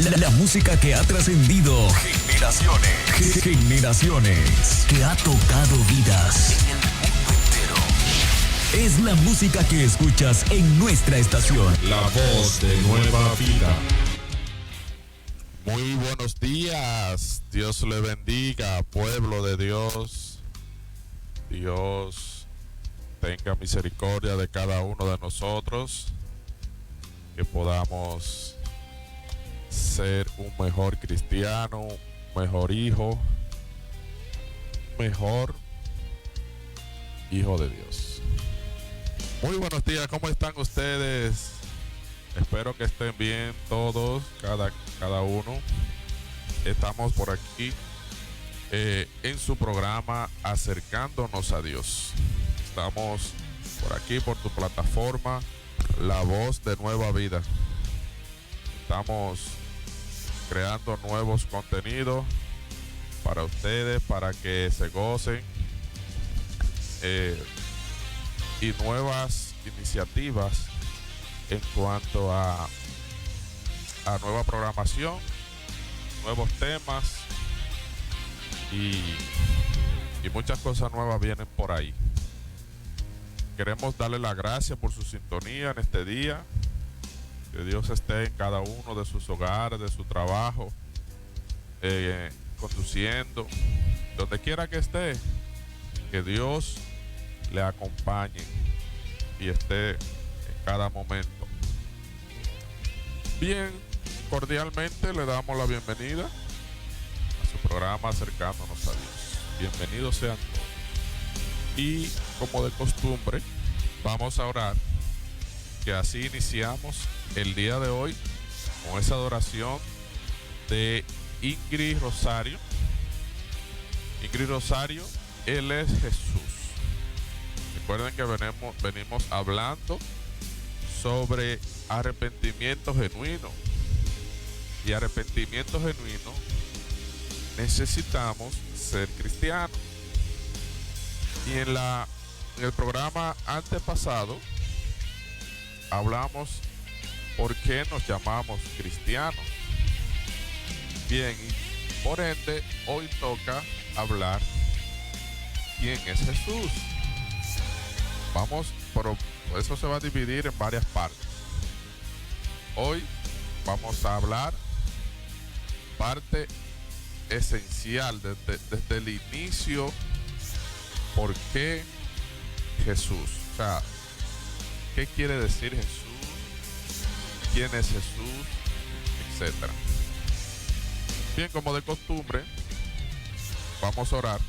La música que ha trascendido generaciones. Generaciones. Que ha tocado vidas en el mundo entero. Es la música que escuchas en nuestra estación. La voz de Nueva Vida. Muy buenos días. Dios le bendiga, pueblo de Dios. Dios tenga misericordia de cada uno de nosotros. Que podamos ser un mejor cristiano, un mejor hijo, mejor hijo de Dios. Muy buenos días, ¿cómo están ustedes? Espero que estén bien todos, cada uno. Estamos por aquí en su programa Acercándonos a Dios. Estamos por aquí, por tu plataforma, La Voz de Nueva Vida. Estamos creando nuevos contenidos para ustedes, para que se gocen, y nuevas iniciativas en cuanto a nueva programación, nuevos temas y muchas cosas nuevas vienen por ahí. Queremos darle las gracias por su sintonía en este día. Que Dios esté en cada uno de sus hogares, de su trabajo, conduciendo, donde quiera que esté. Que Dios le acompañe y esté en cada momento. Bien, cordialmente le damos la bienvenida a su programa Acercándonos a Dios. Bienvenidos sean todos. Y como de costumbre, vamos a orar, que así iniciamos el día de hoy con esa adoración de Ingrid Rosario. Ingrid Rosario, Él es Jesús. Recuerden que venimos hablando sobre arrepentimiento genuino. Y arrepentimiento genuino necesitamos ser cristianos. Y en el programa antepasado hablamos por qué nos llamamos cristianos. Bien, y por ende hoy toca hablar quién es Jesús. Pero eso se va a dividir en varias partes. Hoy vamos a hablar parte esencial desde el inicio. ¿Por qué Jesús? O sea, ¿qué quiere decir Jesús? ¿Quién es Jesús? Etcétera. Bien, como de costumbre, vamos a orar.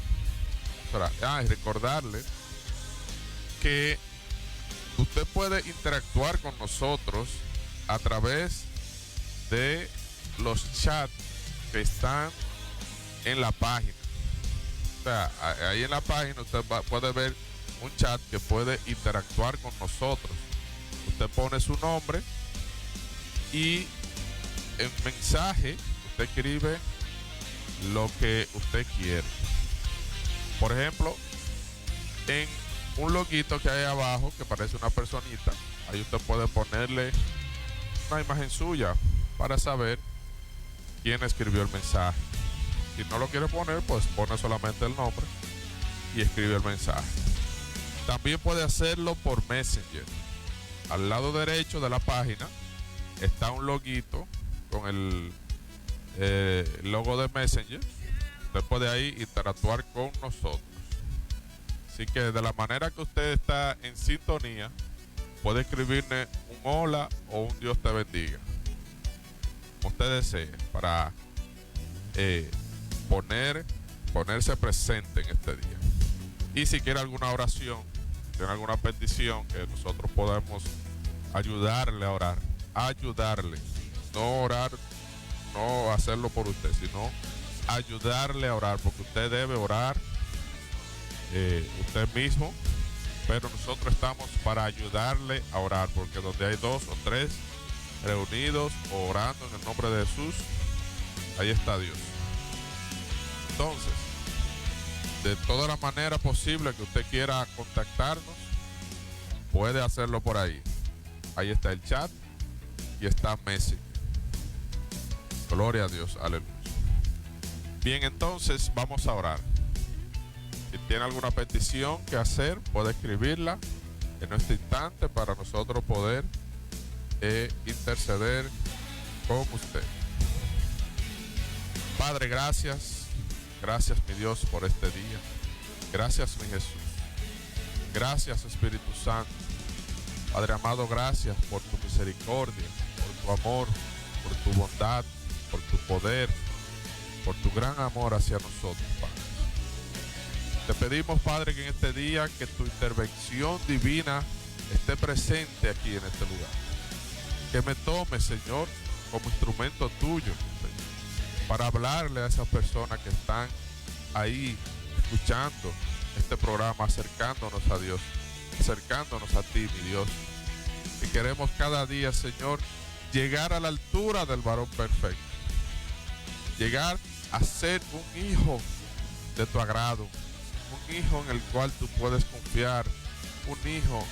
Y recordarle que usted puede interactuar con nosotros a través de los chats que están en la página. O sea, ahí en la página usted puede ver un chat que puede interactuar con nosotros. Usted pone su nombre y en mensaje usted escribe lo que usted quiere. Por ejemplo, en un loguito que hay abajo que parece una personita, ahí usted puede ponerle una imagen suya para saber quién escribió el mensaje. Si no lo quiere poner, pues pone solamente el nombre y escribe el mensaje. También puede hacerlo por Messenger. Al lado derecho de la página está un loguito con el logo de Messenger. Usted puede ahí interactuar con nosotros. Así que de la manera que usted está en sintonía, puede escribirle un hola o un Dios te bendiga, como usted desee, para ponerse presente en este día. Y si quiere alguna oración, tiene alguna petición que nosotros podemos ayudarle a orar, no orar, no hacerlo por usted, sino ayudarle a orar, porque usted debe orar usted mismo, pero nosotros estamos para ayudarle a orar, porque donde hay 2 o 3 reunidos o orando en el nombre de Jesús, ahí está Dios. Entonces, de toda la manera posible que usted quiera contactarnos, puede hacerlo por ahí. Ahí está el chat y está Messenger. Gloria a Dios, aleluya. Bien, entonces vamos a orar. Si tiene alguna petición que hacer, puede escribirla en este instante para nosotros poder interceder con usted. Padre, gracias. Gracias, mi Dios, por este día. Gracias, mi Jesús. Gracias, Espíritu Santo. Padre amado, gracias por tu misericordia, por tu amor, por tu bondad, por tu poder, por tu gran amor hacia nosotros, Padre. Te pedimos, Padre, que en este día que tu intervención divina esté presente aquí en este lugar. Que me tome, Señor, como instrumento tuyo, Señor, para hablarle a esas personas que están ahí escuchando este programa, acercándonos a Dios, acercándonos a ti, mi Dios. Y queremos cada día, Señor, llegar a la altura del varón perfecto. Llegar a ser un hijo de tu agrado, un hijo en el cual tú puedes confiar, un hijo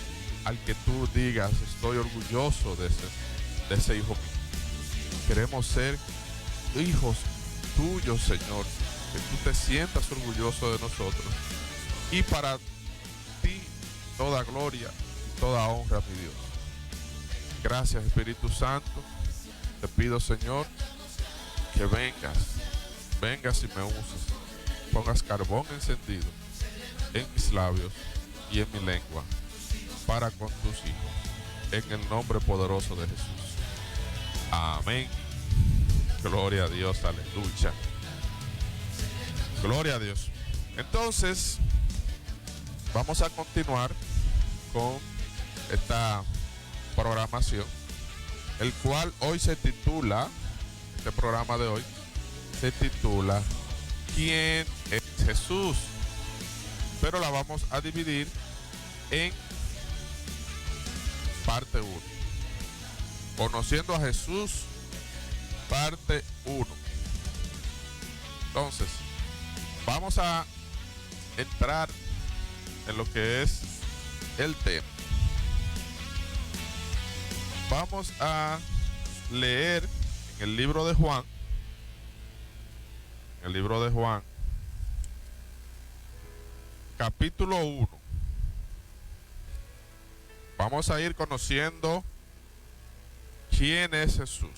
al que tú digas, estoy orgulloso de ese hijo mío. Queremos ser hijos tuyos, Señor, que tú te sientas orgulloso de nosotros. Y para ti toda gloria y toda honra, mi Dios. Gracias, Espíritu Santo. Te pido, Señor, que vengas y me uses. Pongas carbón encendido en mis labios y en mi lengua para con tus hijos. En el nombre poderoso de Jesús. Amén. Gloria a Dios, aleluya. Gloria a Dios. Entonces, vamos a continuar con esta programación, el cual hoy se titula, este programa de hoy, se titula ¿Quién es Jesús? Pero la vamos a dividir en parte 1. Conociendo a Jesús, parte 1. Entonces, vamos a entrar en lo que es el tema. Vamos a leer en el libro de Juan, capítulo 1. Vamos a ir conociendo quién es Jesús.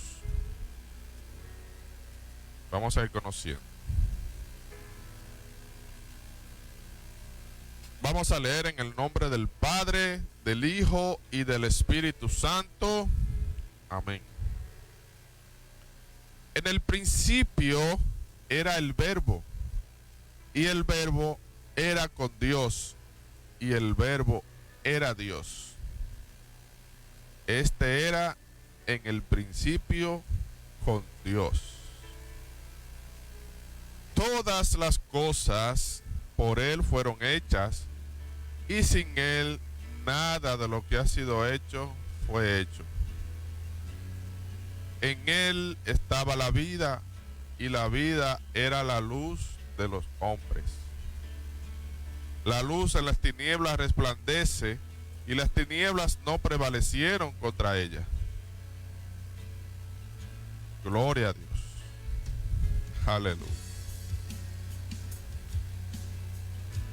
Vamos a ir conociendo. Vamos a leer en el nombre del Padre, del Hijo y del Espíritu Santo. Amén. En el principio era el Verbo, y el Verbo era con Dios, y el Verbo era Dios. Este era en el principio con Dios. Todas las cosas por Él fueron hechas, y sin Él nada de lo que ha sido hecho fue hecho. En Él estaba la vida, y la vida era la luz de los hombres. La luz en las tinieblas resplandece, y las tinieblas no prevalecieron contra ella. Gloria a Dios. Aleluya.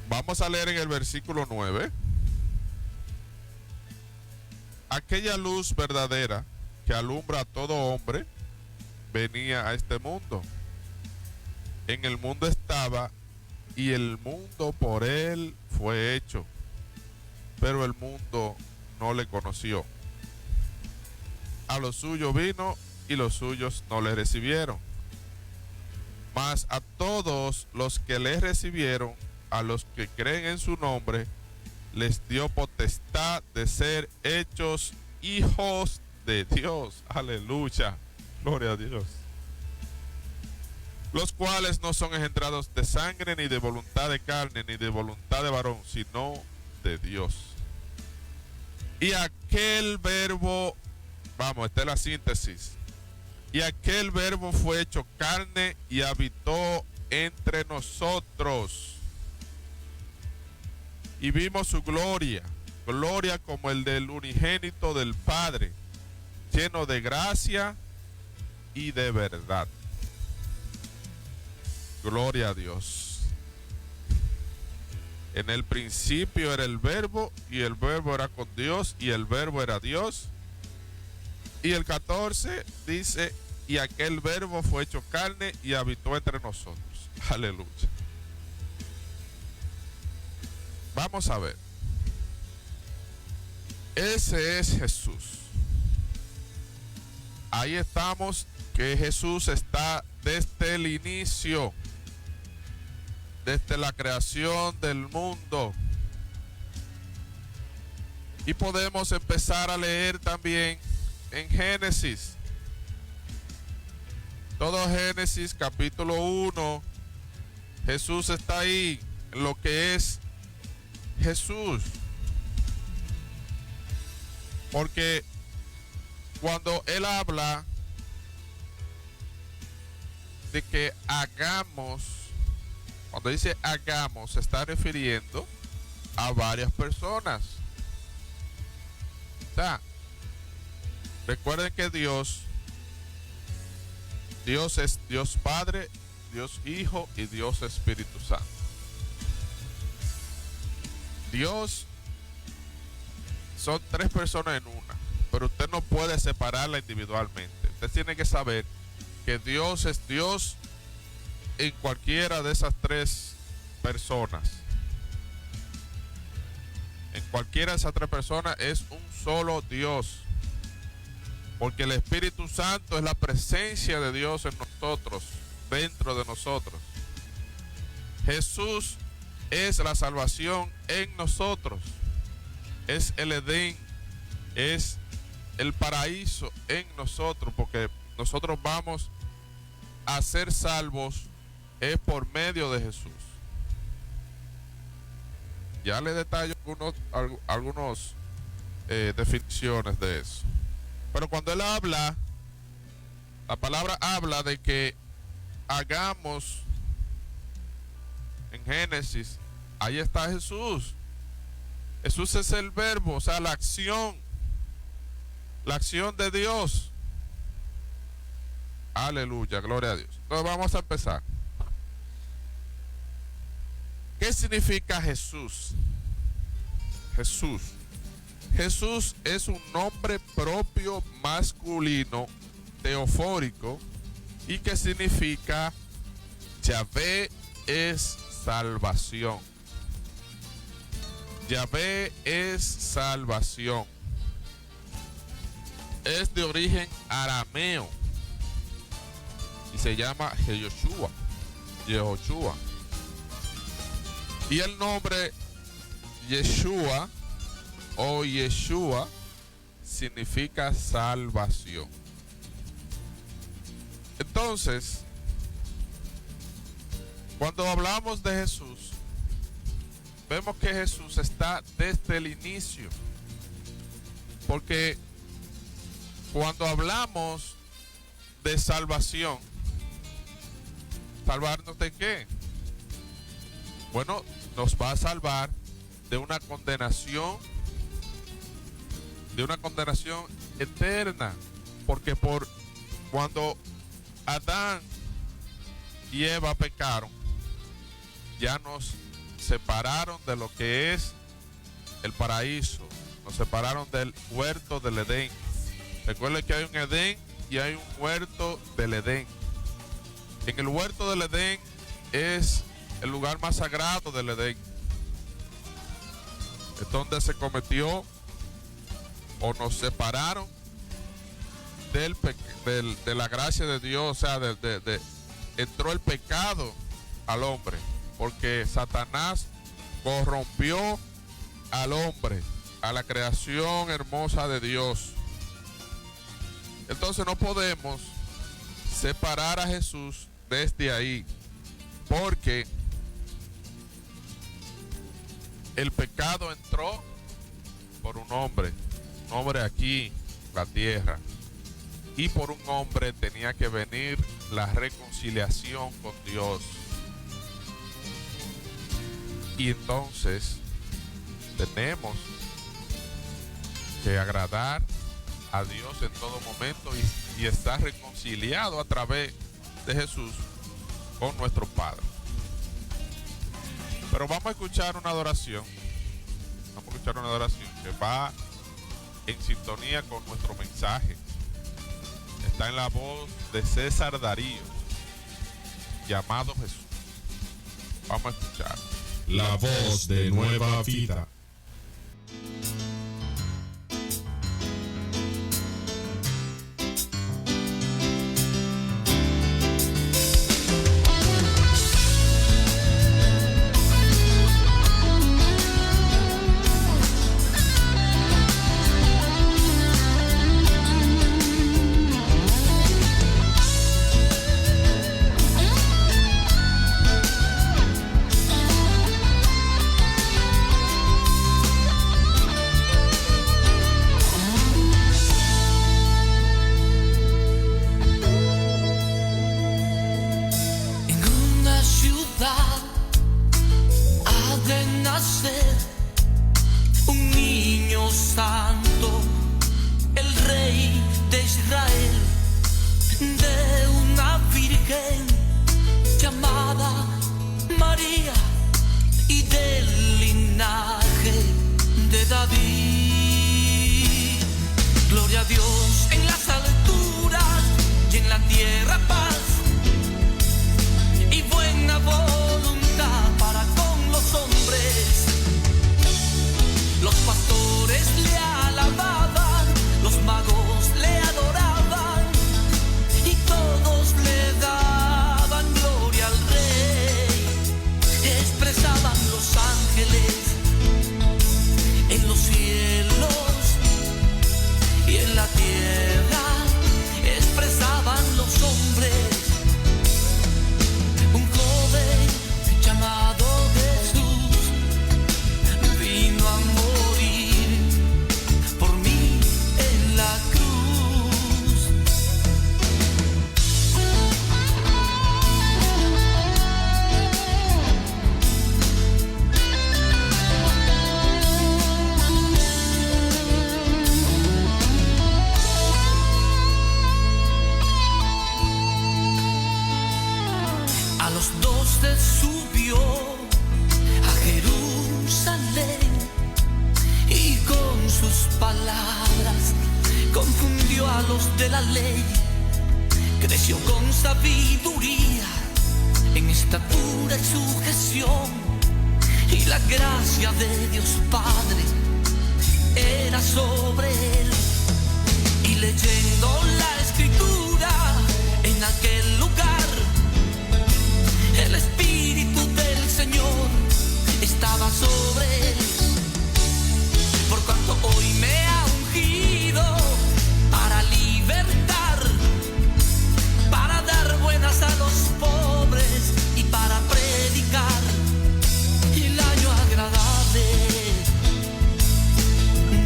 Vamos a leer en el versículo 9. Aquella luz verdadera que alumbra a todo hombre venía a este mundo. En el mundo estaba, y el mundo por él fue hecho, pero el mundo no le conoció. A lo suyo vino, y los suyos no le recibieron. Mas a todos los que le recibieron, a los que creen en su nombre, les dio potestad de ser hechos hijos de Dios. Aleluya. Gloria a Dios. Los cuales no son engendrados de sangre, ni de voluntad de carne, ni de voluntad de varón, sino de Dios. Y aquel verbo, vamos, esta es la síntesis. Y aquel verbo fue hecho carne y habitó entre nosotros. Y vimos su gloria, gloria como el del unigénito del Padre, lleno de gracia y de verdad. Gloria a Dios. En el principio era el verbo y el verbo era con Dios y el verbo era Dios. Y el 14 dice, y aquel verbo fue hecho carne y habitó entre nosotros. Aleluya. Vamos a ver. Ese es Jesús. Ahí estamos, que Jesús está desde el inicio, desde la creación del mundo. Y podemos empezar a leer también en Génesis. Todo Génesis capítulo 1. Jesús está ahí, en lo que es Jesús. Porque cuando Él habla de que hagamos, cuando dice hagamos, se está refiriendo a varias personas. O sea, recuerden que Dios es Dios Padre, Dios Hijo y Dios Espíritu Santo. Dios son tres personas en una, pero usted no puede separarla individualmente. Usted tiene que saber que Dios es Dios en cualquiera de esas tres personas. En cualquiera de esas tres personas es un solo Dios. Porque el Espíritu Santo es la presencia de Dios en nosotros, dentro de nosotros. Jesús es la salvación en nosotros. Es el Edén, es el paraíso en nosotros, porque nosotros vamos a ser salvos es por medio de Jesús. Ya le detallo algunos definiciones de eso. Pero cuando Él habla, la palabra habla de que hagamos, en Génesis, ahí está Jesús. Jesús es el verbo, o sea, la acción de Dios. Aleluya, gloria a Dios. Entonces vamos a empezar. ¿Qué significa Jesús? Jesús es un nombre propio masculino teofórico y que significa Yahvé es salvación. Yahvé es salvación. Es de origen arameo y se llama Yehoshua. Y el nombre Yeshua o Yeshua significa salvación. Entonces, cuando hablamos de Jesús, vemos que Jesús está desde el inicio. Porque cuando hablamos de salvación, ¿salvarnos de qué? Bueno, nos va a salvar de una condenación eterna, porque cuando Adán y Eva pecaron, ya nos separaron de lo que es el paraíso, nos separaron del huerto del Edén. Recuerden que hay un Edén y hay un huerto del Edén. En el huerto del Edén es el lugar más sagrado del Edén. Es donde se cometió o nos separaron de la gracia de Dios. O sea, entró el pecado al hombre, porque Satanás corrompió al hombre, a la creación hermosa de Dios. Entonces no podemos separar a Jesús desde ahí, porque el pecado entró por un hombre aquí en la tierra, y por un hombre tenía que venir la reconciliación con Dios. Y entonces tenemos que agradar a Dios en todo momento y estar reconciliado a través de Jesús con nuestro Padre. Pero vamos a escuchar una adoración. Vamos a escuchar una adoración que va en sintonía con nuestro mensaje. Está en la voz de César Darío, llamado Jesús. Vamos a escuchar. La voz de nueva vida. Un niño santo, el rey de Israel, de una virgen llamada María y del linaje de David. Gloria a Dios en las alturas y en la tierra paz y buena voluntad para con los hombres. Los pastores le alababan, los magos le adoraban y todos le daban gloria al Rey. Expresaban los ángeles en los cielos y en la tierra, expresaban los hombres. Un joven llamado Jesús vino a morir por mí en la cruz. A los 12 subió a Jerusalén y con sus palabras confundió a los de la ley. Creció con sabiduría, en estatura y sujeción, y la gracia de Dios Padre era sobre él. Y leyendo la escritura en aquel lugar, el Espíritu del Señor estaba sobre él. Por cuanto hoy me ha ungido para libertar, para dar buenas a los pobres y para predicar el año agradable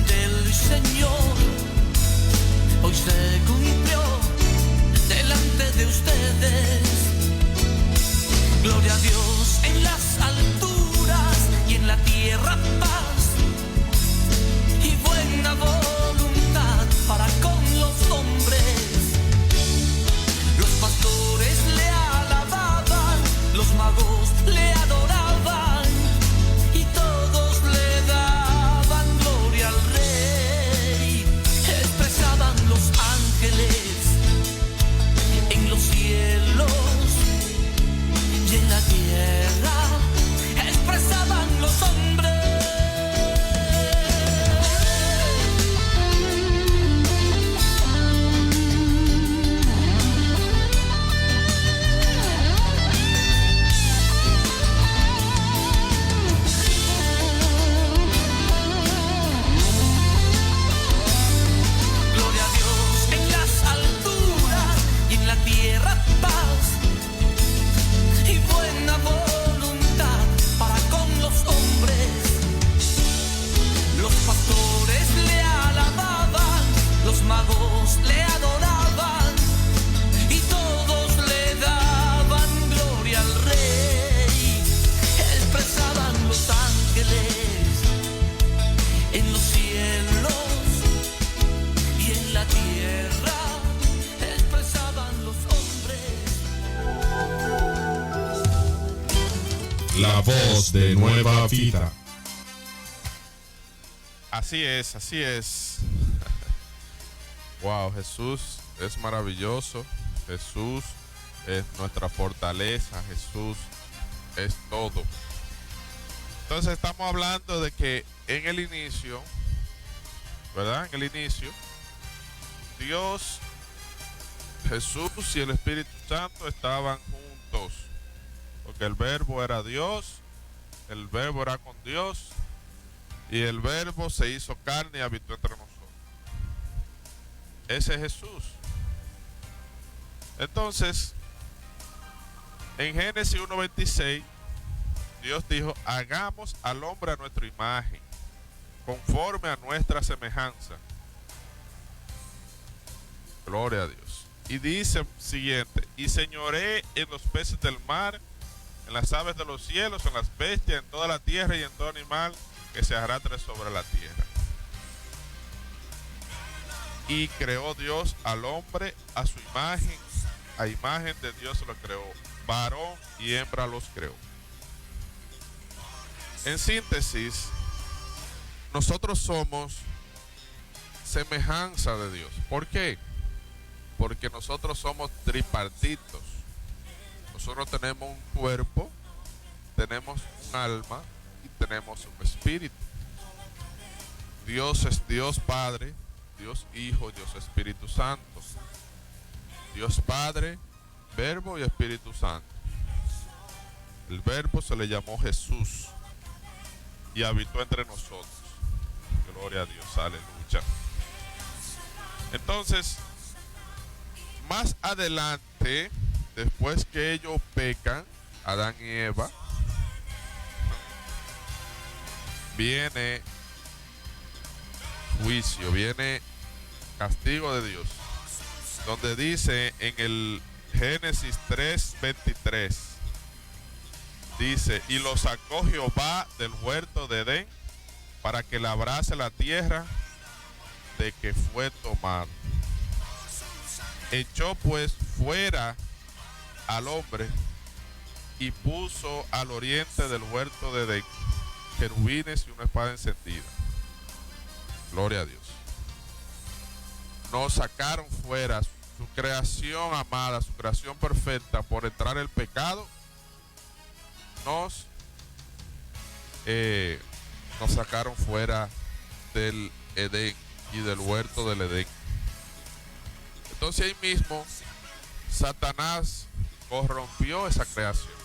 del Señor. Hoy se cumplió voz de Nueva Vida. Así es, así es. Wow, Jesús es maravilloso. Jesús es nuestra fortaleza. Jesús es todo. Entonces estamos hablando de que en el inicio, ¿verdad? En el inicio, Dios, Jesús y el Espíritu Santo estaban juntos. Porque el Verbo era Dios, el Verbo era con Dios, y el Verbo se hizo carne y habitó entre nosotros. Ese es Jesús. Entonces, en Génesis 1:26, Dios dijo, hagamos al hombre a nuestra imagen, conforme a nuestra semejanza. Gloria a Dios. Y dice siguiente, y señoré en los peces del mar, en las aves de los cielos, en las bestias, en toda la tierra y en todo animal que se arrastre sobre la tierra. Y creó Dios al hombre a su imagen, a imagen de Dios lo creó, varón y hembra los creó. En síntesis, nosotros somos semejanza de Dios. ¿Por qué? Porque nosotros somos tripartitos. Nosotros tenemos un cuerpo, tenemos un alma y tenemos un espíritu. Dios es Dios Padre, Dios Hijo, Dios Espíritu Santo. Dios Padre, Verbo y Espíritu Santo. El Verbo se le llamó Jesús y habitó entre nosotros. Gloria a Dios, aleluya. Entonces, más adelante, después que ellos pecan, Adán y Eva, viene juicio, viene castigo de Dios, donde dice en el Génesis 3:23, dice, y lo sacó Jehová del huerto de Edén para que labrase la tierra de que fue tomado. Echó pues fuera al hombre y puso al oriente del huerto de Edén querubines y una espada encendida. Gloria a Dios. Nos sacaron fuera, su creación amada, su creación perfecta, por entrar el pecado, nos sacaron fuera del Edén y del huerto del Edén. Entonces ahí mismo Satanás corrompió esa creación.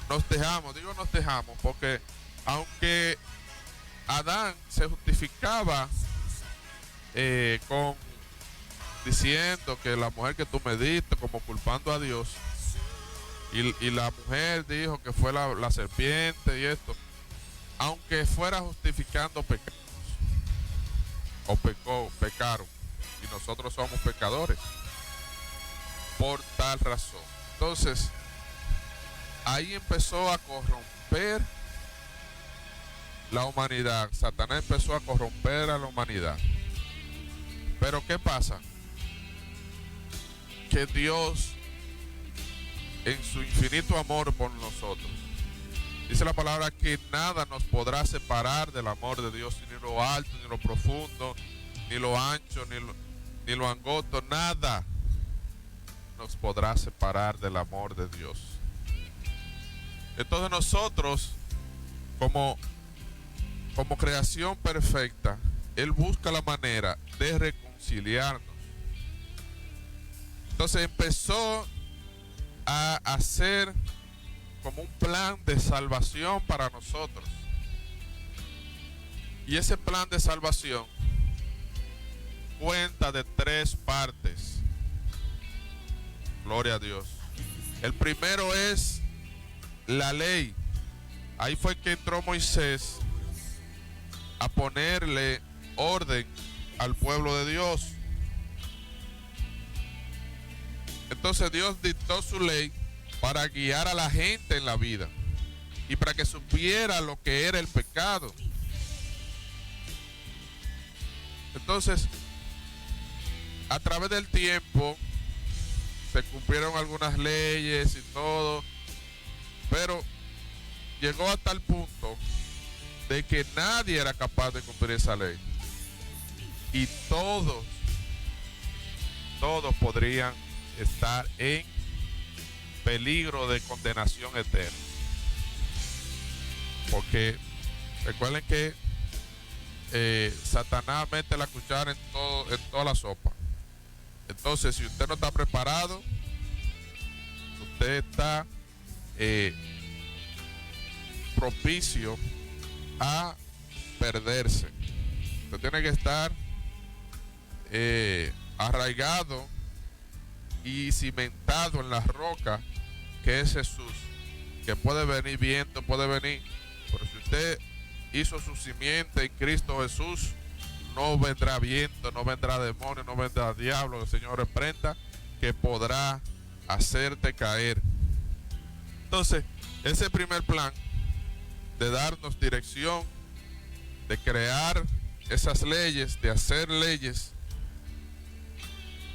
Nos dejamos, porque aunque Adán se justificaba con diciendo que la mujer que tú me diste, como culpando a Dios, y la mujer dijo que fue la serpiente y esto, aunque fuera justificando pecados, o pecaron, y nosotros somos pecadores por tal razón. Entonces ahí empezó a corromper la humanidad. Satanás empezó a corromper a la humanidad. Pero ¿qué pasa? Que Dios, en su infinito amor por nosotros, dice la palabra que nada nos podrá separar del amor de Dios, ni lo alto, ni lo profundo, ni lo ancho, ni lo angosto, nada nos podrá separar del amor de Dios. Entonces nosotros, como creación perfecta, Él busca la manera de reconciliarnos. Entonces empezó a hacer como un plan de salvación para nosotros. Y ese plan de salvación cuenta de 3 partes. Gloria a Dios. El primero es la ley. Ahí fue que entró Moisés a ponerle orden al pueblo de Dios. Entonces Dios dictó su ley para guiar a la gente en la vida y para que supiera lo que era el pecado. Entonces, a través del tiempo se cumplieron algunas leyes y todo, Pero llegó hasta el punto de que nadie era capaz de cumplir esa ley. Y todos podrían estar en peligro de condenación eterna. Porque recuerden que Satanás mete la cuchara en toda la sopa. Entonces, si usted no está preparado, usted está propicio a perderse. Usted tiene que estar arraigado y cimentado en la roca que es Jesús, que puede venir viento, puede venir, pero si usted hizo su simiente en Cristo Jesús, no vendrá viento, no vendrá demonio, no vendrá diablo. El Señor reprenda que podrá hacerte caer. Entonces, ese primer plan de darnos dirección, de crear esas leyes, de hacer leyes,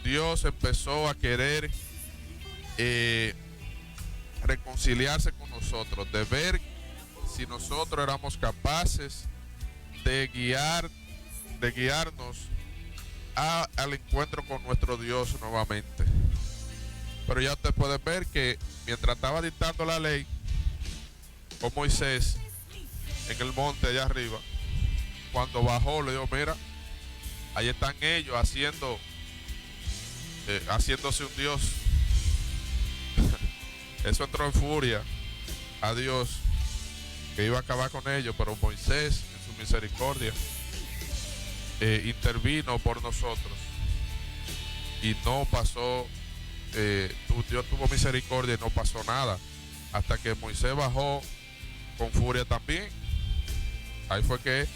Dios empezó a querer reconciliarse con nosotros, de ver si nosotros éramos capaces de guiarnos al encuentro con nuestro Dios nuevamente. Pero ya usted puede ver que mientras estaba dictando la ley con Moisés en el monte allá arriba, cuando bajó le dijo: mira, ahí están ellos haciéndose un Dios. Eso entró en furia a Dios, que iba a acabar con ellos, pero Moisés en su misericordia intervino por nosotros y no pasó. Dios tuvo misericordia y no pasó nada, hasta que Moisés bajó con furia también. Ahí fue que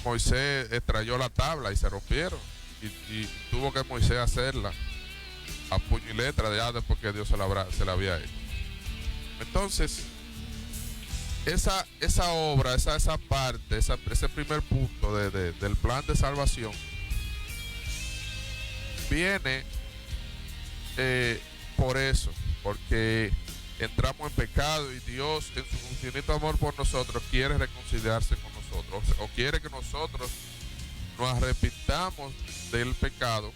Moisés extrayó la tabla y se rompieron, y tuvo que Moisés hacerla a puño y letra ya después que Dios se la había hecho. Entonces, esa obra, esa parte, ese primer punto del plan de salvación viene por eso, porque entramos en pecado y Dios en su infinito amor por nosotros quiere reconciliarse con nosotros, o quiere que nosotros nos arrepintamos del pecado,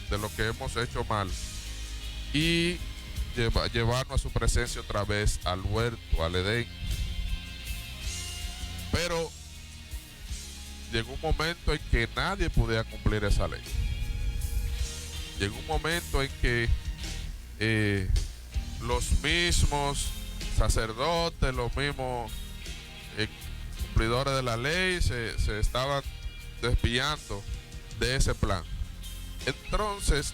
de lo que hemos hecho mal, y llevarnos a su presencia otra vez al huerto, al Edén. Pero llegó un momento en que nadie podía cumplir esa ley. Llegó un momento en que los mismos sacerdotes, los mismos cumplidores de la ley se estaban desviando de ese plan. Entonces,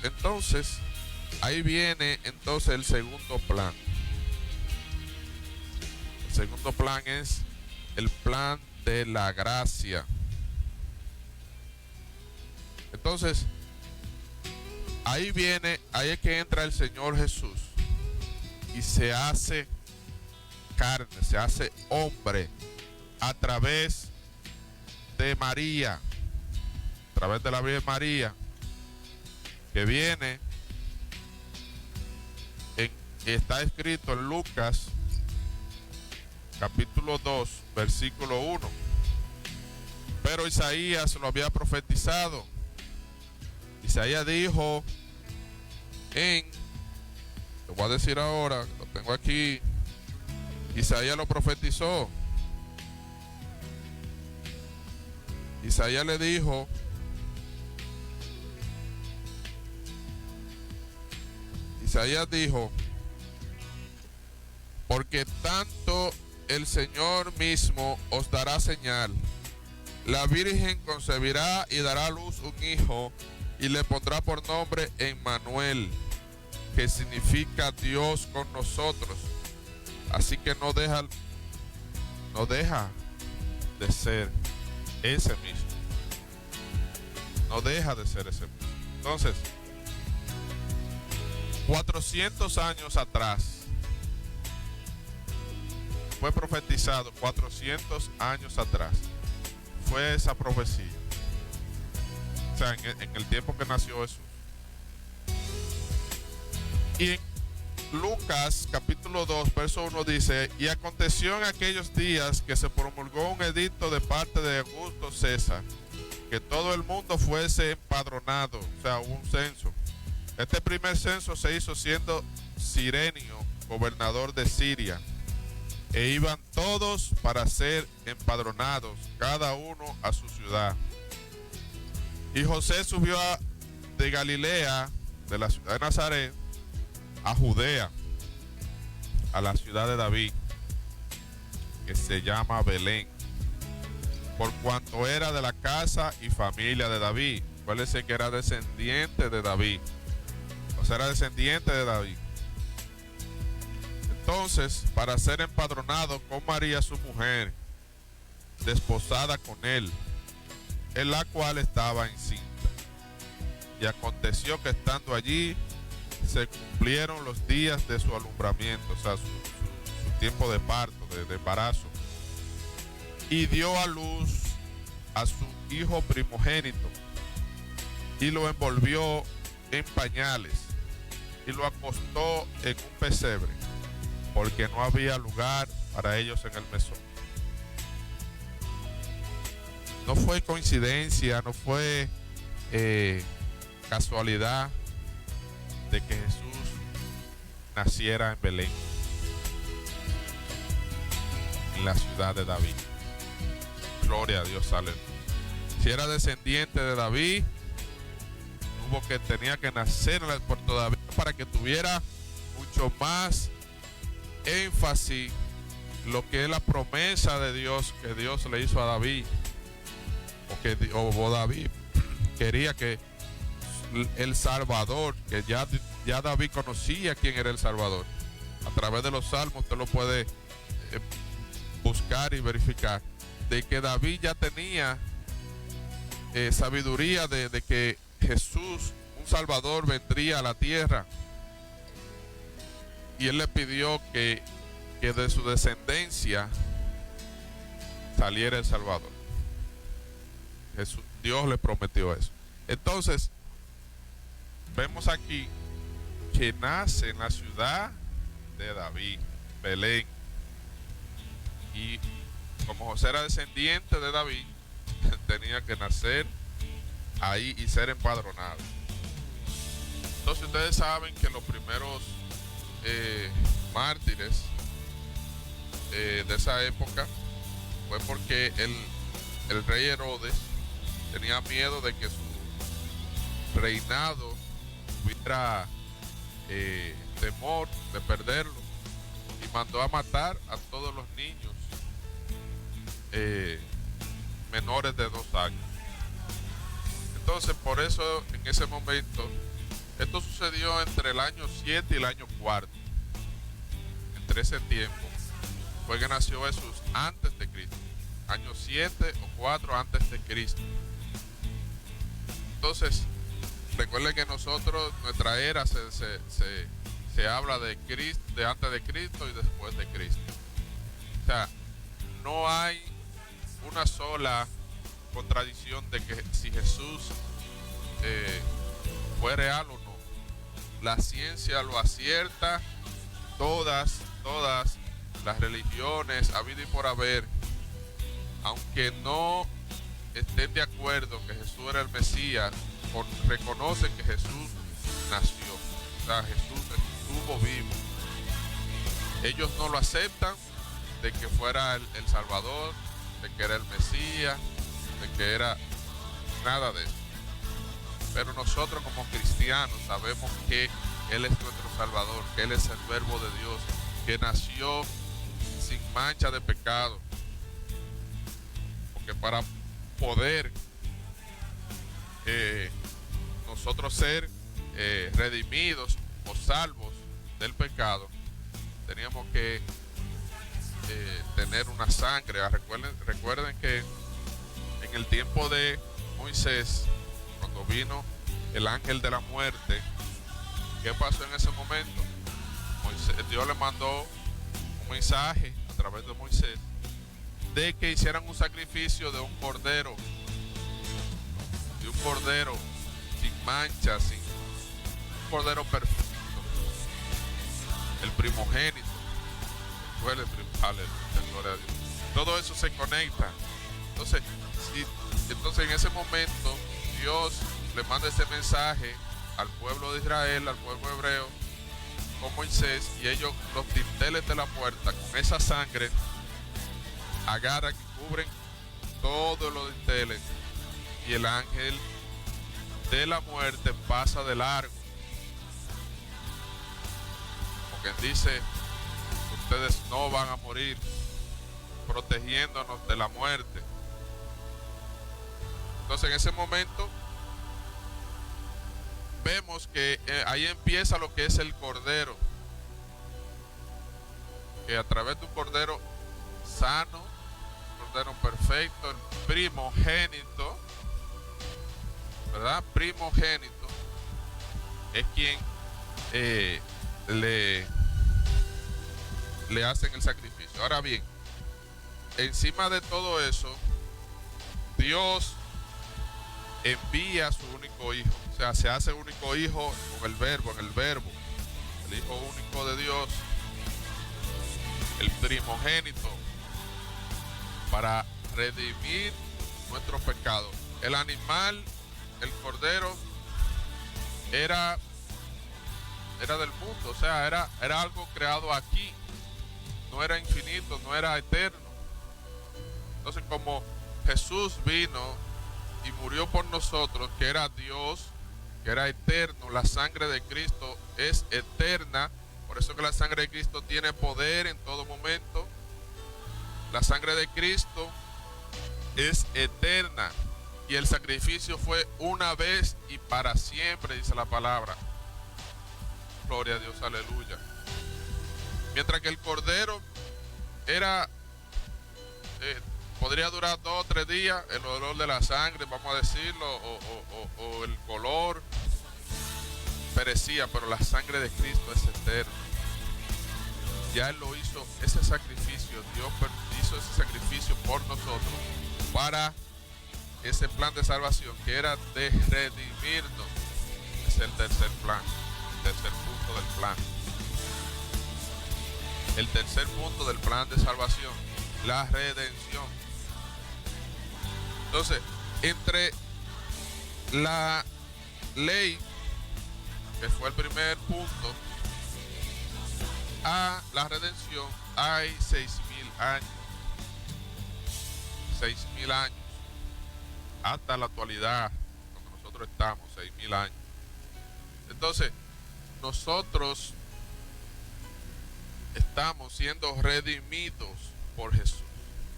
ahí viene entonces el segundo plan. El segundo plan es el plan de la gracia. Entonces, ahí es que entra el Señor Jesús y se hace carne, se hace hombre a través de María, a través de la Virgen María, que viene, está escrito en Lucas capítulo 2 versículo 1. Pero Isaías lo había profetizado. Isaías dijo lo voy a decir ahora, lo tengo aquí. Isaías lo profetizó. Isaías le dijo: Isaías dijo: porque tanto el Señor mismo os dará señal. La Virgen concebirá y dará a luz un hijo, y le pondrá por nombre Emmanuel, que significa Dios con nosotros. Así que no deja de ser ese mismo. No deja de ser ese mismo. Entonces, 400 años atrás fue profetizado, 400 años atrás fue esa profecía. O sea, en el tiempo que nació Jesús. Y Lucas capítulo 2 verso 1 dice: y aconteció en aquellos días que se promulgó un edicto de parte de Augusto César, que todo el mundo fuese empadronado, o sea, hubo un censo. Este primer censo se hizo siendo Cirenio gobernador de Siria, e iban todos para ser empadronados, cada uno a su ciudad. Y José subió de Galilea, de la ciudad de Nazaret, a Judea, a la ciudad de David, que se llama Belén, por cuanto era de la casa y familia de David. Acuérdense que era descendiente de David, o sea, era descendiente de David. Entonces, para ser empadronado con María su mujer, desposada con él, en la cual estaba encinta. Y aconteció que estando allí, se cumplieron los días de su alumbramiento, o sea, su tiempo de parto, de embarazo. Y dio a luz a su hijo primogénito, y lo envolvió en pañales, y lo acostó en un pesebre, porque no había lugar para ellos en el mesón. No fue coincidencia, no fue casualidad de que Jesús naciera en Belén, en la ciudad de David. Gloria a Dios, aleluya. Si era descendiente de David, tenía que nacer por todavía para que tuviera mucho más énfasis lo que es la promesa de Dios que Dios le hizo a David, o David quería que el Salvador, que ya David conocía quién era el Salvador. A través de los salmos usted lo puede buscar y verificar, de que David ya tenía sabiduría de que Jesús, un Salvador, vendría a la tierra, y él le pidió que de su descendencia saliera el Salvador. Dios le prometió eso. Entonces vemos aquí que nace en la ciudad de David, Belén, y como José era descendiente de David, tenía que nacer ahí y ser empadronado. Entonces ustedes saben que los primeros mártires de esa época fue porque el rey Herodes tenía miedo de que su reinado tuviera temor de perderlo, y mandó a matar a todos los niños menores de 2 años. Entonces, por eso en ese momento, esto sucedió entre el año 7 y el año 4. Entre ese tiempo fue que nació Jesús antes de Cristo, año 7 o 4 antes de Cristo. Entonces, recuerden que nosotros, nuestra era se habla de Cristo, de antes de Cristo y después de Cristo. O sea, no hay una sola contradicción de que si Jesús fue real o no. La ciencia lo acierta, todas las religiones habido y por haber, aunque no estén de acuerdo que Jesús era el Mesías, reconocen que Jesús nació, o sea, Jesús estuvo vivo. Ellos no lo aceptan de que fuera el Salvador, de que era el Mesías, de que era nada de eso. Pero nosotros como cristianos sabemos que Él es nuestro Salvador, que Él es el Verbo de Dios, que nació sin mancha de pecado. Porque para poder nosotros ser redimidos o salvos del pecado, teníamos que tener una sangre. Recuerden que en el tiempo de Moisés, cuando vino el ángel de la muerte, ¿qué pasó en ese momento? Dios le mandó un mensaje a través de Moisés de que hicieran un sacrificio de un cordero sin mancha, un cordero perfecto. el primogénito. Aleluya, gloria a Dios. Todo eso se conecta. Entonces en ese momento Dios le manda ese mensaje al pueblo de Israel, al pueblo hebreo, con Moisés, y ellos, los dinteles de la puerta, con esa sangre, agarran y cubren todos los dinteles, y el ángel de la muerte pasa de largo. Porque dice, ustedes no van a morir, protegiéndonos de la muerte. Entonces en ese momento vemos que ahí empieza lo que es el cordero, que a través de un cordero sano, cordero perfecto, el primogénito, ¿verdad? Primogénito es quien le hacen el sacrificio. Ahora bien, encima de todo eso, Dios envía a su único hijo. O sea, se hace único hijo con el verbo, el hijo único de Dios, el primogénito, para redimir nuestros pecados. El animal, el cordero, era del mundo, o sea, era algo creado aquí, no era infinito, no era eterno. Entonces, como Jesús vino y murió por nosotros, que era Dios, que era eterno, la sangre de Cristo es eterna. Por eso que la sangre de Cristo tiene poder en todo momento. La sangre de Cristo es eterna, y el sacrificio fue una vez y para siempre, dice la palabra. Gloria a Dios, aleluya. Mientras que el cordero podría durar 2 o 3 días, el olor de la sangre, vamos a decirlo, o el color perecía, pero la sangre de Cristo es eterna. Ya Él lo hizo, ese sacrificio, Dios hizo ese sacrificio por nosotros, para ese plan de salvación, que era de redimirnos. Es el tercer plan, el tercer punto del plan. El tercer punto del plan de salvación, la redención. Entonces, entre la ley, que fue el primer punto, a la redención hay 6,000 años. 6,000 años. Hasta la actualidad, donde nosotros estamos, 6,000 años. Entonces, nosotros estamos siendo redimidos por Jesús.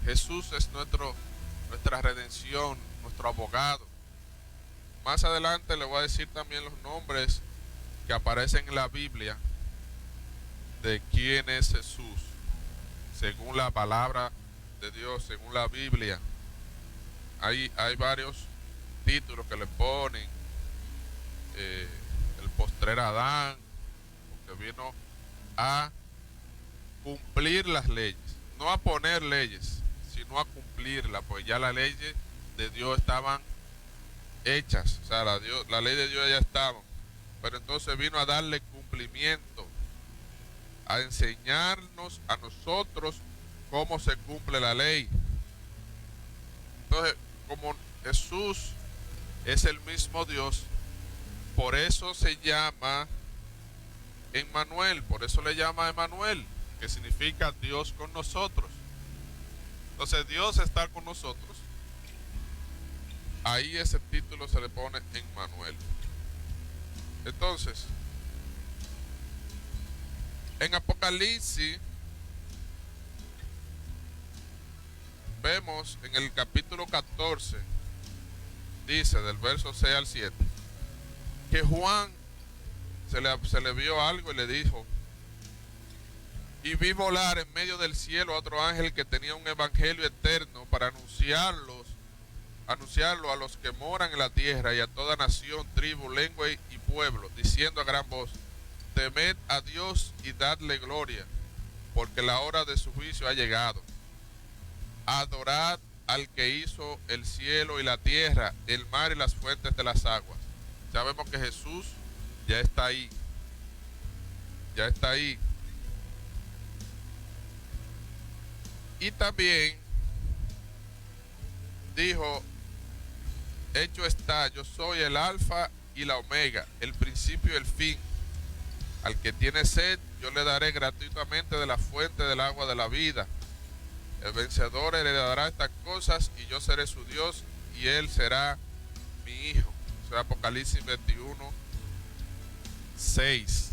Jesús es nuestra redención, nuestro abogado. Más adelante le voy a decir también los nombres que aparecen en la Biblia de quién es Jesús, según la palabra de Dios, según la Biblia. Hay varios títulos que le ponen. El postrer Adán, porque vino a cumplir las leyes, no a poner leyes, sino a cumplirlas, pues ya las leyes de Dios estaban hechas, o sea, la ley de Dios ya estaba, pero entonces vino a darle cumplimiento, a enseñarnos a nosotros cómo se cumple la ley. Entonces, como Jesús es el mismo Dios, por eso se llama Emmanuel, por eso le llama Emmanuel, que significa Dios con nosotros. Entonces Dios está con nosotros. Ahí ese título se le pone Emmanuel. Entonces, en Apocalipsis vemos en el capítulo 14, dice del verso 6 al 7, que Juan se le vio algo y le dijo: y vi volar en medio del cielo a otro ángel que tenía un evangelio eterno para anunciarlo a los que moran en la tierra y a toda nación, tribu, lengua y pueblo, diciendo a gran voz: temed a Dios y dadle gloria, porque la hora de su juicio ha llegado. Adorad al que hizo el cielo y la tierra, el mar y las fuentes de las aguas. Ya vemos que Jesús ya está ahí. Ya está ahí. Y también dijo, hecho está, yo soy el alfa y la omega, el principio y el fin. Al que tiene sed, yo le daré gratuitamente de la fuente del agua de la vida. El vencedor heredará estas cosas y yo seré su Dios y él será mi hijo. O sea, Apocalipsis 21, 6.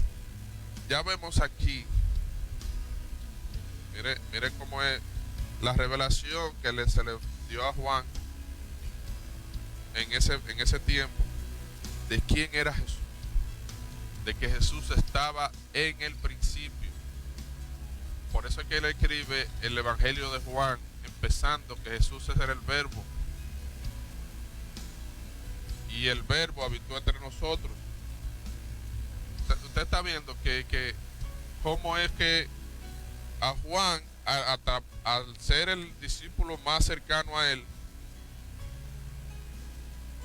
Ya vemos aquí, mire cómo es la revelación que se le dio a Juan en ese tiempo de quién era Jesús, de que Jesús estaba en el principio. Por eso es que él escribe el Evangelio de Juan empezando que Jesús era el verbo y el verbo habitó entre nosotros. Usted está viendo que cómo es que a Juan, al ser el discípulo más cercano a él,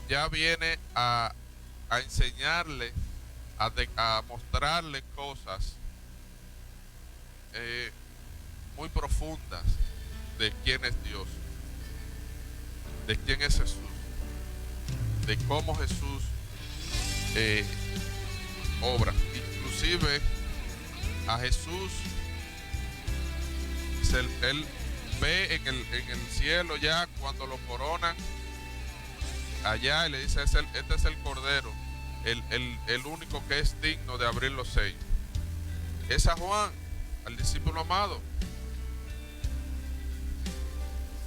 ya viene a enseñarle, a mostrarle cosas muy profundas de quién es Dios, de quién es Jesús, de cómo Jesús obra. Inclusive a Jesús él ve en el cielo ya cuando lo coronan allá y le dice, este es el Cordero, el único que es digno de abrir los sellos. Es a Juan, al discípulo amado.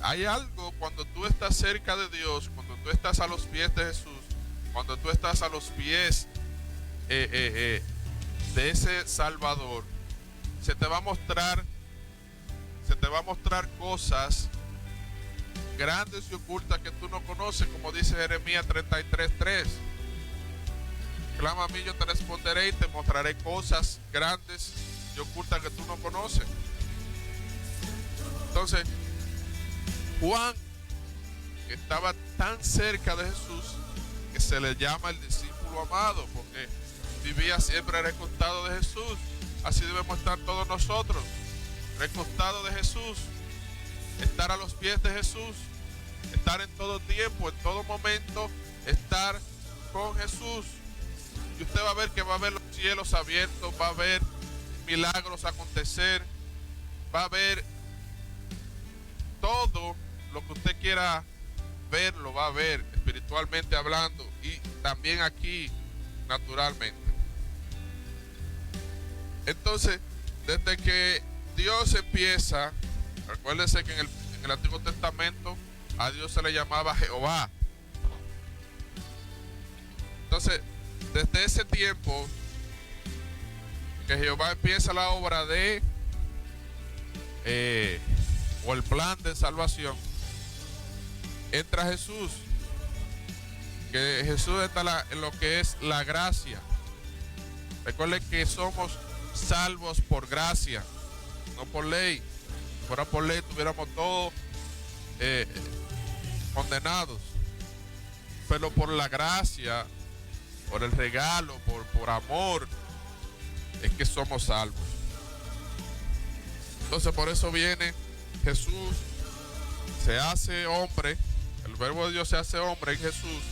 Hay algo cuando tú estás cerca de Dios, cuando tú estás a los pies de Jesús, cuando tú estás a los pies de ese Salvador, se te va a mostrar cosas grandes y ocultas que tú no conoces, como dice Jeremías 33:3. Clama a mí, yo te responderé y te mostraré cosas grandes y ocultas que tú no conoces. Entonces, Juan estaba tan cerca de Jesús que se le llama el discípulo amado, porque vivía siempre recostado de Jesús. Así debemos estar todos nosotros, recostados de Jesús, estar a los pies de Jesús, estar en todo tiempo, en todo momento, estar con Jesús. Y usted va a ver que va a ver los cielos abiertos, va a ver milagros acontecer, va a ver todo lo que usted quiera ver, lo va a ver espiritualmente hablando y también aquí naturalmente. Entonces, desde que Dios empieza, recuérdense que en el Antiguo Testamento a Dios se le llamaba Jehová. Entonces, desde ese tiempo que Jehová empieza la obra de o el plan de salvación, entra Jesús, que Jesús está en lo que es la gracia. Recuerden que somos salvos por gracia, no por ley. Si fuera por ley tuviéramos todos condenados, pero por la gracia, por el regalo, por amor, es que somos salvos. Entonces por eso viene Jesús, se hace hombre, el verbo de Dios se hace hombre en Jesús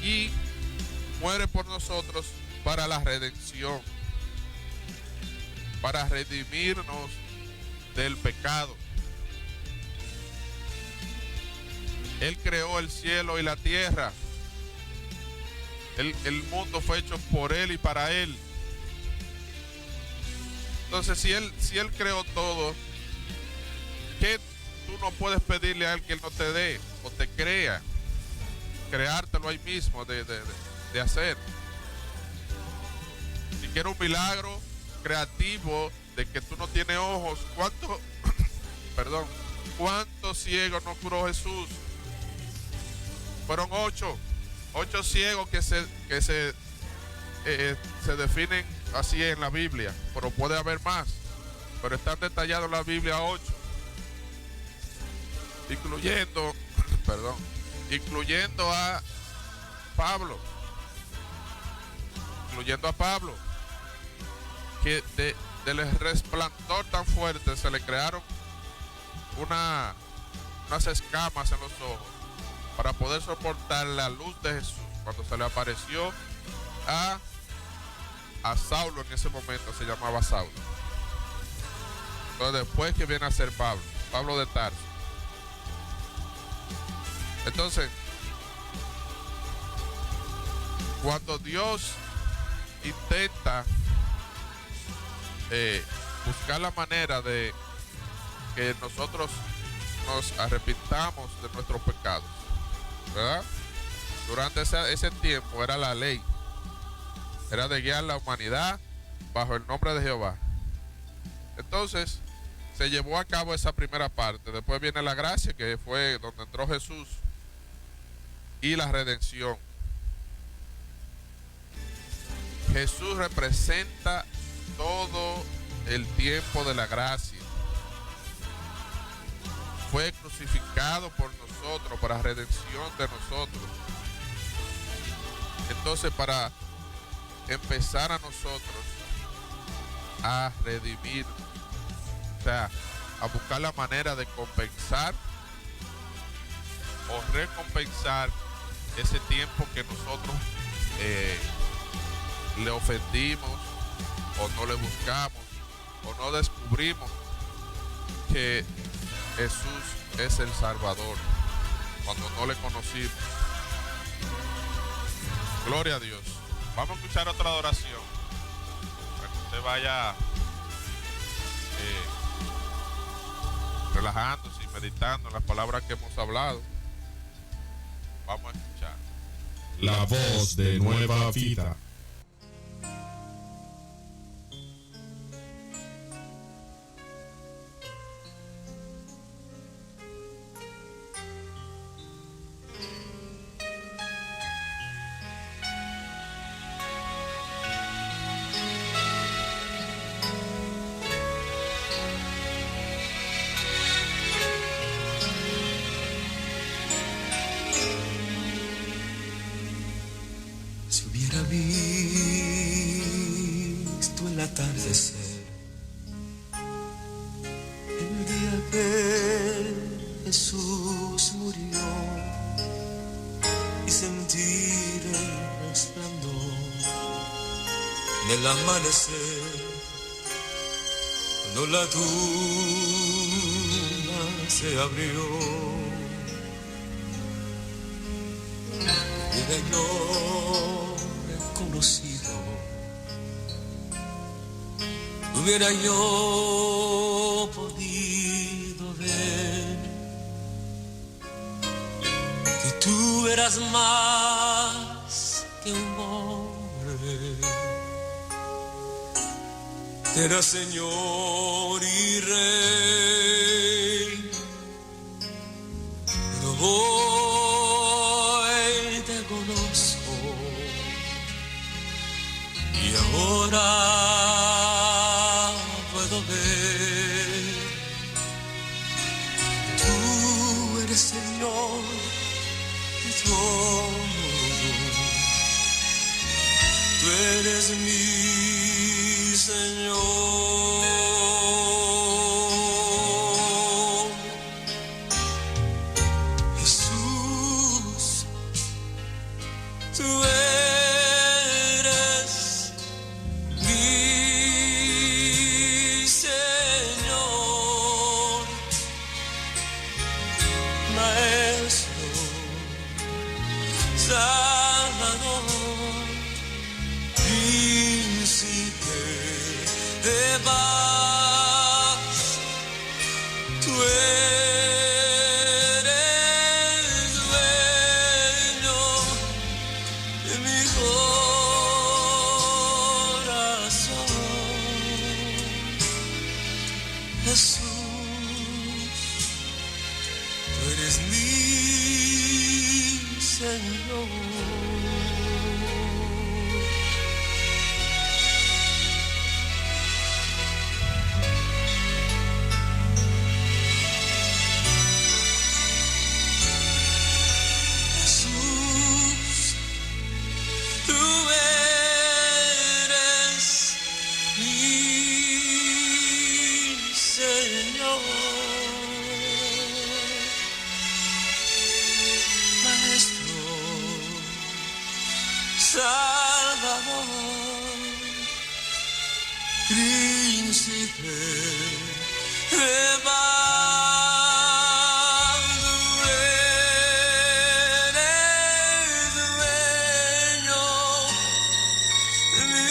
y muere por nosotros para la redención, para redimirnos del pecado. Él creó el cielo y la tierra. El mundo fue hecho por Él y para Él. Entonces, si Él creó todo, ¿qué tú no puedes pedirle a Él que Él no te dé o te crea? Creártelo ahí mismo de hacer. Si quieres un milagro creativo de que tú no tienes ojos, ¿cuántos ciegos no curó Jesús? Fueron 8 ciegos que se definen así en la Biblia, pero puede haber más, pero están detallados en la Biblia 8, incluyendo a Pablo, que del resplandor tan fuerte se le crearon unas escamas en los ojos para poder soportar la luz de Jesús cuando se le apareció a Saulo. En ese momento se llamaba Saulo. Entonces después que viene a ser Pablo de Tarso. Entonces, cuando Dios intenta buscar la manera de que nosotros nos arrepintamos de nuestros pecados, ¿verdad? Durante ese tiempo era la ley, era de guiar la humanidad bajo el nombre de Jehová. Entonces se llevó a cabo esa primera parte. Después viene la gracia, que fue donde entró Jesús, y la redención. Jesús representa todo el tiempo de la gracia. Fue crucificado por nosotros para redención de nosotros. Entonces, para empezar a nosotros a redimir, o sea, a buscar la manera de compensar o recompensar ese tiempo que nosotros le ofendimos, o no le buscamos, o no descubrimos que Jesús es el Salvador cuando no le conocimos. Gloria a Dios. Vamos a escuchar otra adoración para que usted vaya relajándose y meditando en las palabras que hemos hablado. Vamos a escuchar La Voz de Nueva Vida. Si hubiera visto el atardecer, el día que Jesús murió, y sentir el resplandor del amanecer, cuando la tumba se abrió, hubiera yo reconocido, hubiera yo podido ver que tú eras más que un hombre, que eras Señor y Rey, pero hoy te conozco y ahora puedo ver, tú eres Señor de todo, tú eres mi Señor. Jesús, tú eres mi Señor, Maestro, Salvador, Príncipe de paz, tú eres dueño de mi corazón. Jesús, tú eres mi Señor. Jesús, tú eres mi Señor. Salvador, Príncipe de paz, tú eres dueño de mi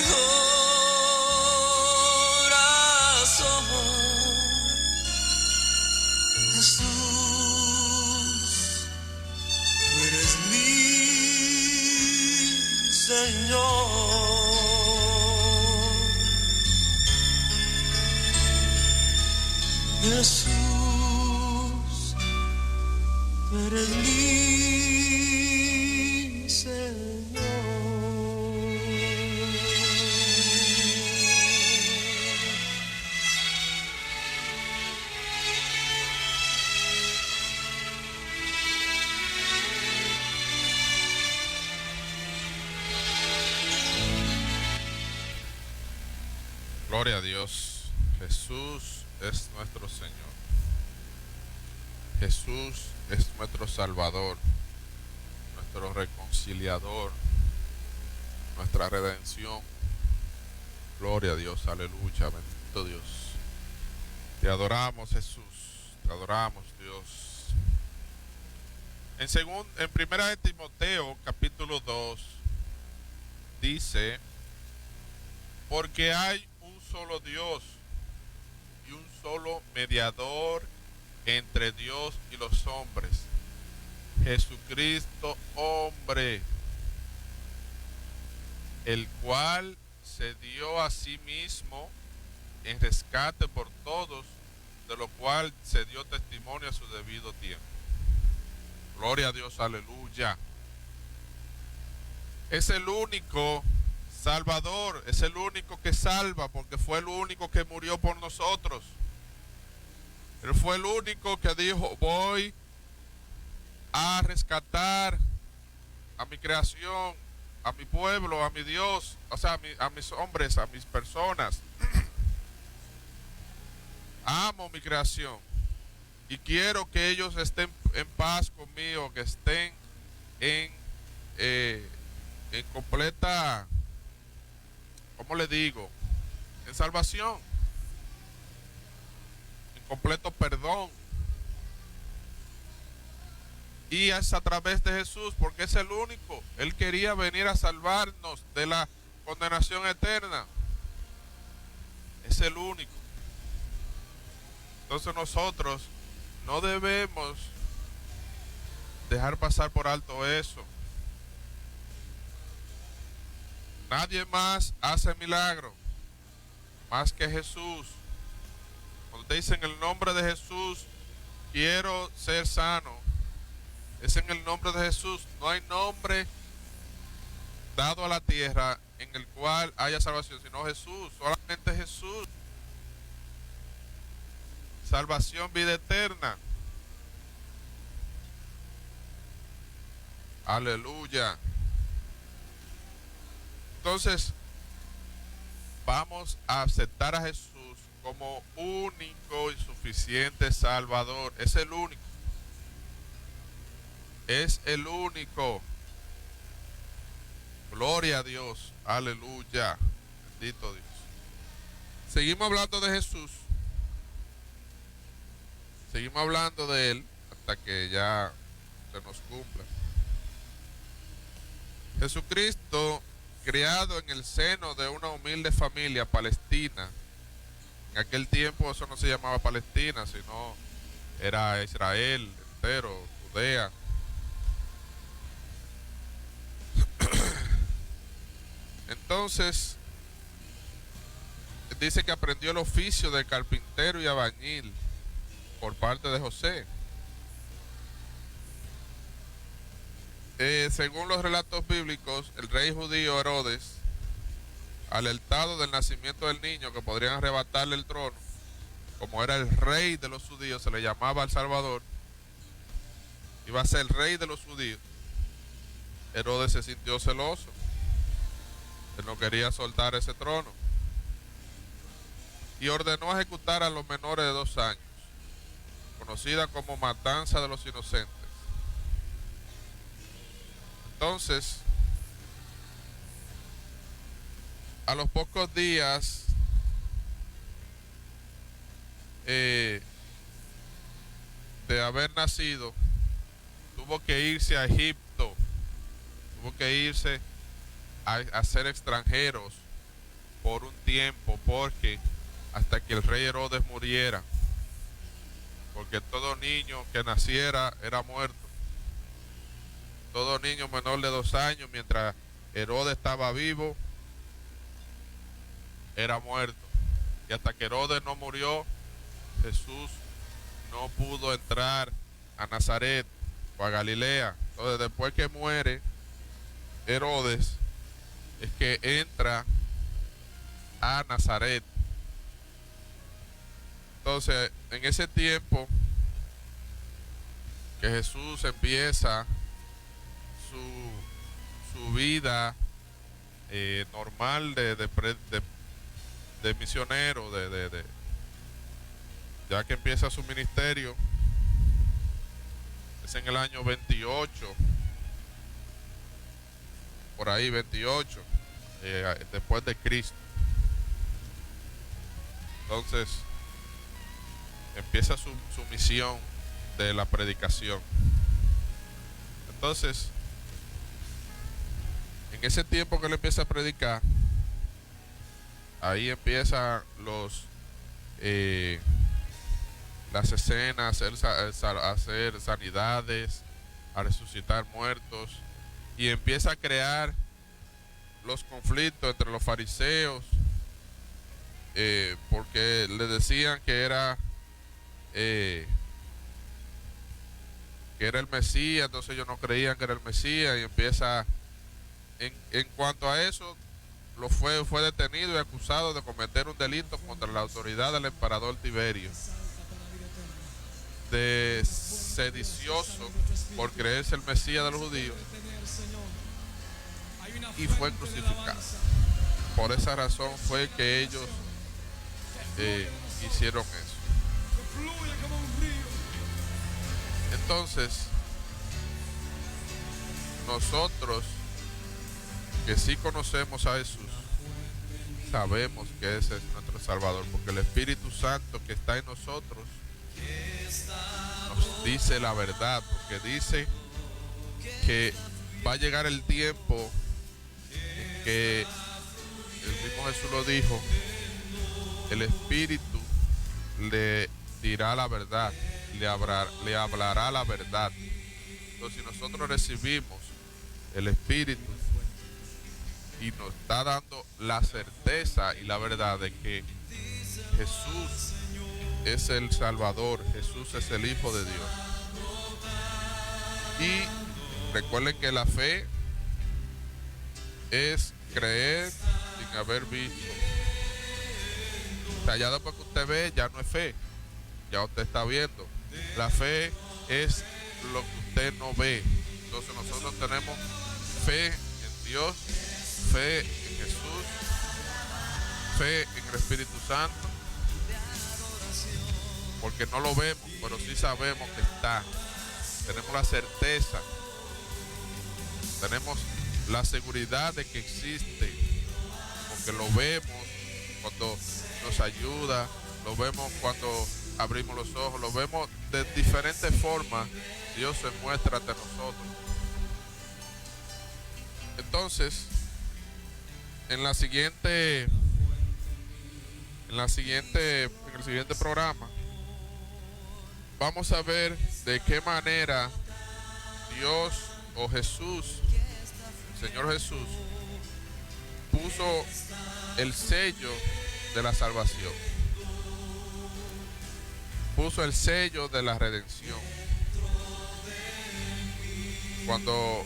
corazón. Jesús, tú eres mi Señor. Jesús, tú eres mi Señor. Gloria a Dios. Jesús es nuestro Señor. Jesús es nuestro Salvador, nuestro reconciliador, nuestra redención. Gloria a Dios, aleluya, bendito Dios. Te adoramos, Jesús, te adoramos, Dios. En primera de Timoteo, capítulo 2, dice, porque hay un solo Dios y un solo mediador entre Dios y los hombres, Jesucristo hombre, el cual se dio a sí mismo en rescate por todos, de lo cual se dio testimonio a su debido tiempo. Gloria a Dios, aleluya. Es el único Salvador, es el único que salva, porque fue el único que murió por nosotros. Él fue el único que dijo, voy a rescatar a mi creación, a mi pueblo, a mi Dios, o sea, a mis hombres, a mis personas. Amo mi creación y quiero que ellos estén en paz conmigo, que estén en completa, ¿cómo le digo? En salvación, en completo perdón. Y es a través de Jesús, porque es el único. Él quería venir a salvarnos de la condenación eterna. Es el único. Entonces nosotros no debemos dejar pasar por alto eso. Nadie más hace milagro más que Jesús. Cuando te dicen en el nombre de Jesús, quiero ser sano, es en el nombre de Jesús. No hay nombre dado a la tierra en el cual haya salvación, sino Jesús, solamente Jesús. Salvación, vida eterna. Aleluya. Entonces, vamos a aceptar a Jesús como único y suficiente Salvador. Es el único. Es el único. Gloria a Dios. Aleluya. Bendito Dios. Seguimos hablando de Jesús. Seguimos hablando de Él hasta que ya se nos cumpla. Jesucristo, criado en el seno de una humilde familia palestina. En aquel tiempo eso no se llamaba Palestina, sino era Israel entero, Judea. Entonces, dice que aprendió el oficio de carpintero y albañil por parte de José. Según los relatos bíblicos, el rey judío Herodes, alertado del nacimiento del niño que podrían arrebatarle el trono, como era el rey de los judíos, se le llamaba al Salvador, iba a ser el rey de los judíos. Herodes se sintió celoso. Él no quería soltar ese trono y ordenó ejecutar a los menores de 2 años, conocida como matanza de los inocentes. Entonces, a los pocos días de haber nacido, tuvo que irse a Egipto, tuvo que irse a ser extranjeros por un tiempo, porque hasta que el rey Herodes muriera, porque todo niño que naciera era muerto, todo niño menor de 2 años, mientras Herodes estaba vivo, era muerto, y hasta que Herodes no murió, Jesús no pudo entrar a Nazaret o a Galilea. Entonces, después que muere Herodes, es que entra a Nazaret. Entonces, en ese tiempo que Jesús empieza su vida normal de misionero, ya que empieza su ministerio, es en el año 28, por ahí 28, después de Cristo. Entonces empieza su misión de la predicación. Entonces, en ese tiempo que él empieza a predicar, ahí empiezan las escenas, a hacer sanidades, a resucitar muertos, y empieza a crear los conflictos entre los fariseos, porque le decían que era el Mesías, entonces ellos no creían que era el Mesías, y empieza, en cuanto a eso, fue detenido y acusado de cometer un delito contra la autoridad del emperador Tiberio, de sedicioso por creerse el Mesías de los judíos, y fue crucificado. Por esa razón fue que ellos hicieron eso. Entonces, nosotros que sí conocemos a Jesús, sabemos que ese es nuestro Salvador, porque el Espíritu Santo que está en nosotros nos dice la verdad, porque dice que va a llegar el tiempo en que, el mismo Jesús lo dijo, el Espíritu le dirá la verdad, le hablará la verdad. Entonces, si nosotros recibimos el Espíritu y nos está dando la certeza y la verdad de que Jesús es el Salvador, Jesús es el Hijo de Dios. Y recuerden que la fe es creer sin haber visto. O sea, ya después que usted ve, ya no es fe, ya usted está viendo. La fe es lo que usted no ve. Entonces nosotros tenemos fe en Dios, fe en Jesús, fe en el Espíritu Santo, porque no lo vemos, pero sí sabemos que está. Tenemos la certeza, tenemos la seguridad de que existe, porque lo vemos cuando nos ayuda, lo vemos cuando abrimos los ojos, lo vemos de diferentes formas. Dios se muestra ante nosotros. Entonces, en el siguiente programa vamos a ver de qué manera Dios o Jesús, Señor Jesús, puso el sello de la salvación, puso el sello de la redención. Cuando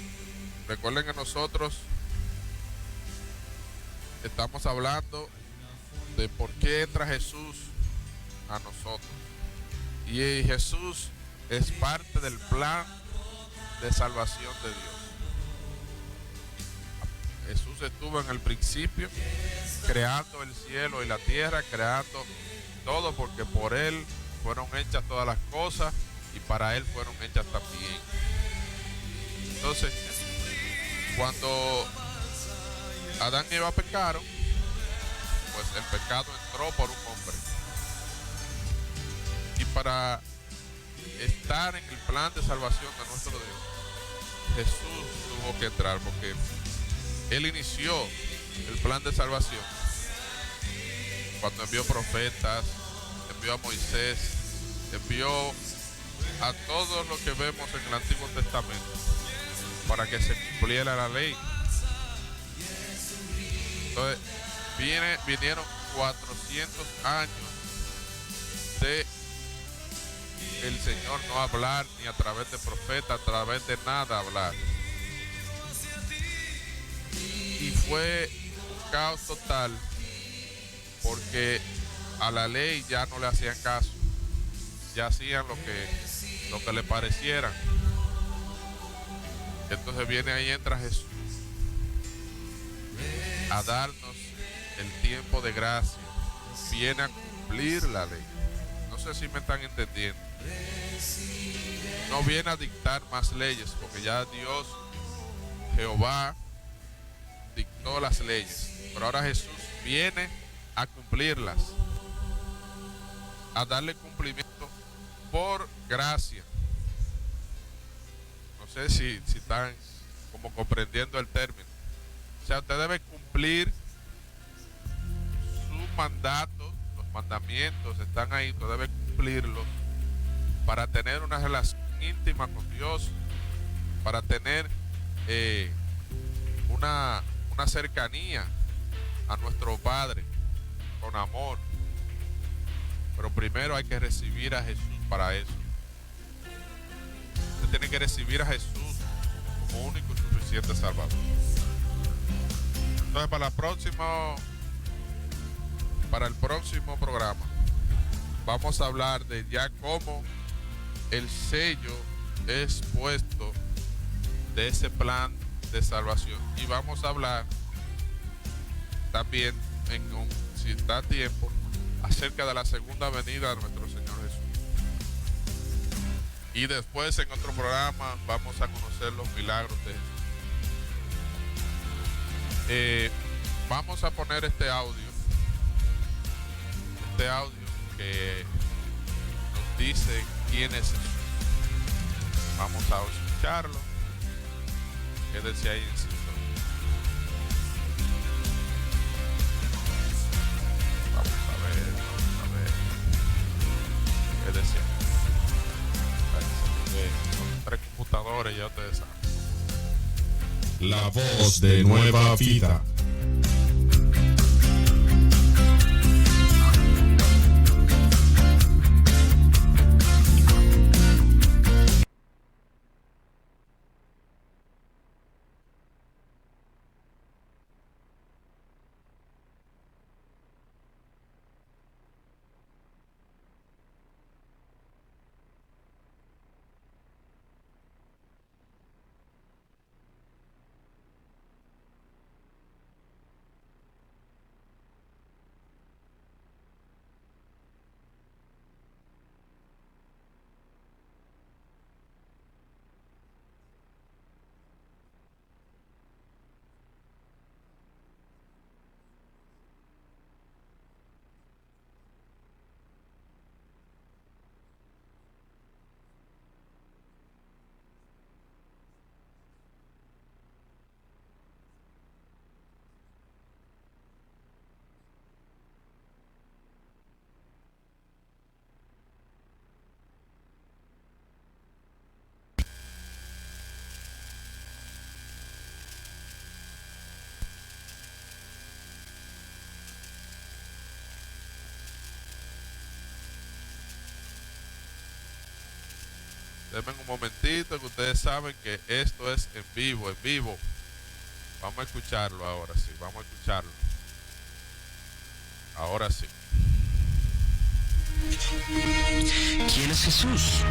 recuerden que nosotros estamos hablando de por qué entra Jesús a nosotros, y Jesús es parte del plan de salvación de Dios. Jesús estuvo en el principio creando el cielo y la tierra, creando todo, porque por Él fueron hechas todas las cosas y para Él fueron hechas también. Entonces, cuando Adán y Eva pecaron, pues el pecado entró por un hombre. Y para estar en el plan de salvación de nuestro Dios, Jesús tuvo que entrar, porque Él inició el plan de salvación cuando envió profetas, envió a Moisés, envió a todos los que vemos en el Antiguo Testamento para que se cumpliera la ley. Entonces vinieron 400 años de el Señor no hablar, ni a través de profetas, a través de nada hablar. Y fue un caos total, porque a la ley ya no le hacían caso, ya hacían lo que le pareciera. Entonces entra Jesús a darnos el tiempo de gracia, viene a cumplir la ley. No sé si me están entendiendo. No viene a dictar más leyes, porque ya Dios, Jehová, dictó las leyes, pero ahora Jesús viene a cumplirlas, a darle cumplimiento por gracia. No sé si están como comprendiendo el término. O sea, usted debe cumplir sus mandatos, los mandamientos están ahí, usted debe cumplirlos para tener una relación íntima con Dios, para tener una cercanía a nuestro Padre con amor. Pero primero hay que recibir a Jesús para eso. Usted tiene que recibir a Jesús como único y suficiente Salvador. Entonces para el próximo programa vamos a hablar de ya cómo el sello es puesto de ese plan de salvación, y vamos a hablar también, si da tiempo, acerca de la segunda venida de nuestro Señor Jesús. Y después en otro programa vamos a conocer los milagros de Jesús. Vamos a poner este audio que nos dice quién es Jesús. Vamos a escucharlo. Quédese ahí en sintonía. Vamos a ver. Quédese ahí. Son 3 computadores, ya ustedes saben. La voz de Nueva Vida. Denme un momentito, que ustedes saben que esto es en vivo. Vamos a escucharlo ahora sí, Ahora sí. ¿Quién es Jesús?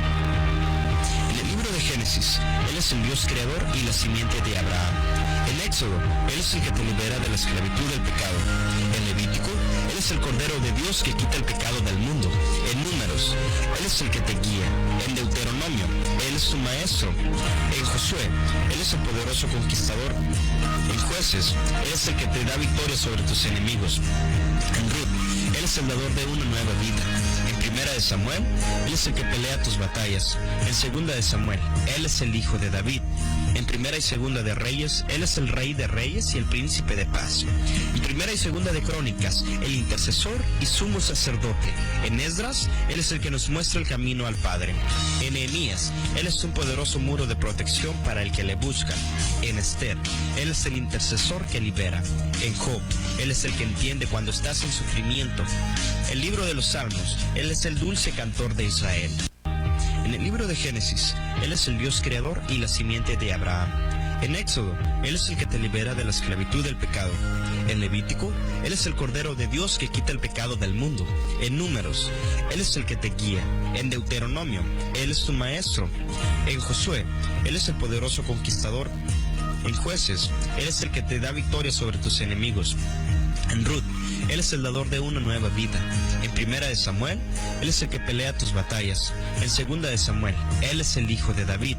En el libro de Génesis, Él es el Dios creador y la simiente de Abraham. En Éxodo, Él es el que te libera de la esclavitud del pecado. En Levítico, Él es el Cordero de Dios que quita el pecado del mundo. En Números, Él es el que te guía. En Deuteronomio, Él Él es tu maestro. En Josué, Él es el poderoso conquistador. En Jueces, Él es el que te da victoria sobre tus enemigos. En Ruth, Él es el dador de una nueva vida. En Primera de Samuel, Él es el que pelea tus batallas. En Segunda de Samuel, Él es el hijo de David. En Primera y Segunda de Reyes, Él es el rey de reyes y el príncipe de paz. En Primera y Segunda de Crónicas, el intercesor y sumo sacerdote. En Esdras, Él es el que nos muestra el camino al Padre. En Nehemías, Él es un poderoso muro de protección para el que le busca. En Esther, Él es el intercesor que libera. En Job, Él es el que entiende cuando estás en sufrimiento. El libro de los Salmos, Él es el dulce cantor de Israel. En el libro de Génesis, Él es el Dios creador y la simiente de Abraham. En Éxodo, Él es el que te libera de la esclavitud del pecado. En Levítico, Él es el Cordero de Dios que quita el pecado del mundo. En Números, Él es el que te guía. En Deuteronomio, Él es tu maestro. En Josué, Él es el poderoso conquistador. En Jueces, Él es el que te da victoria sobre tus enemigos. En Ruth, Él es el dador de una nueva vida. En Primera de Samuel, Él es el que pelea tus batallas. En Segunda de Samuel, Él es el hijo de David.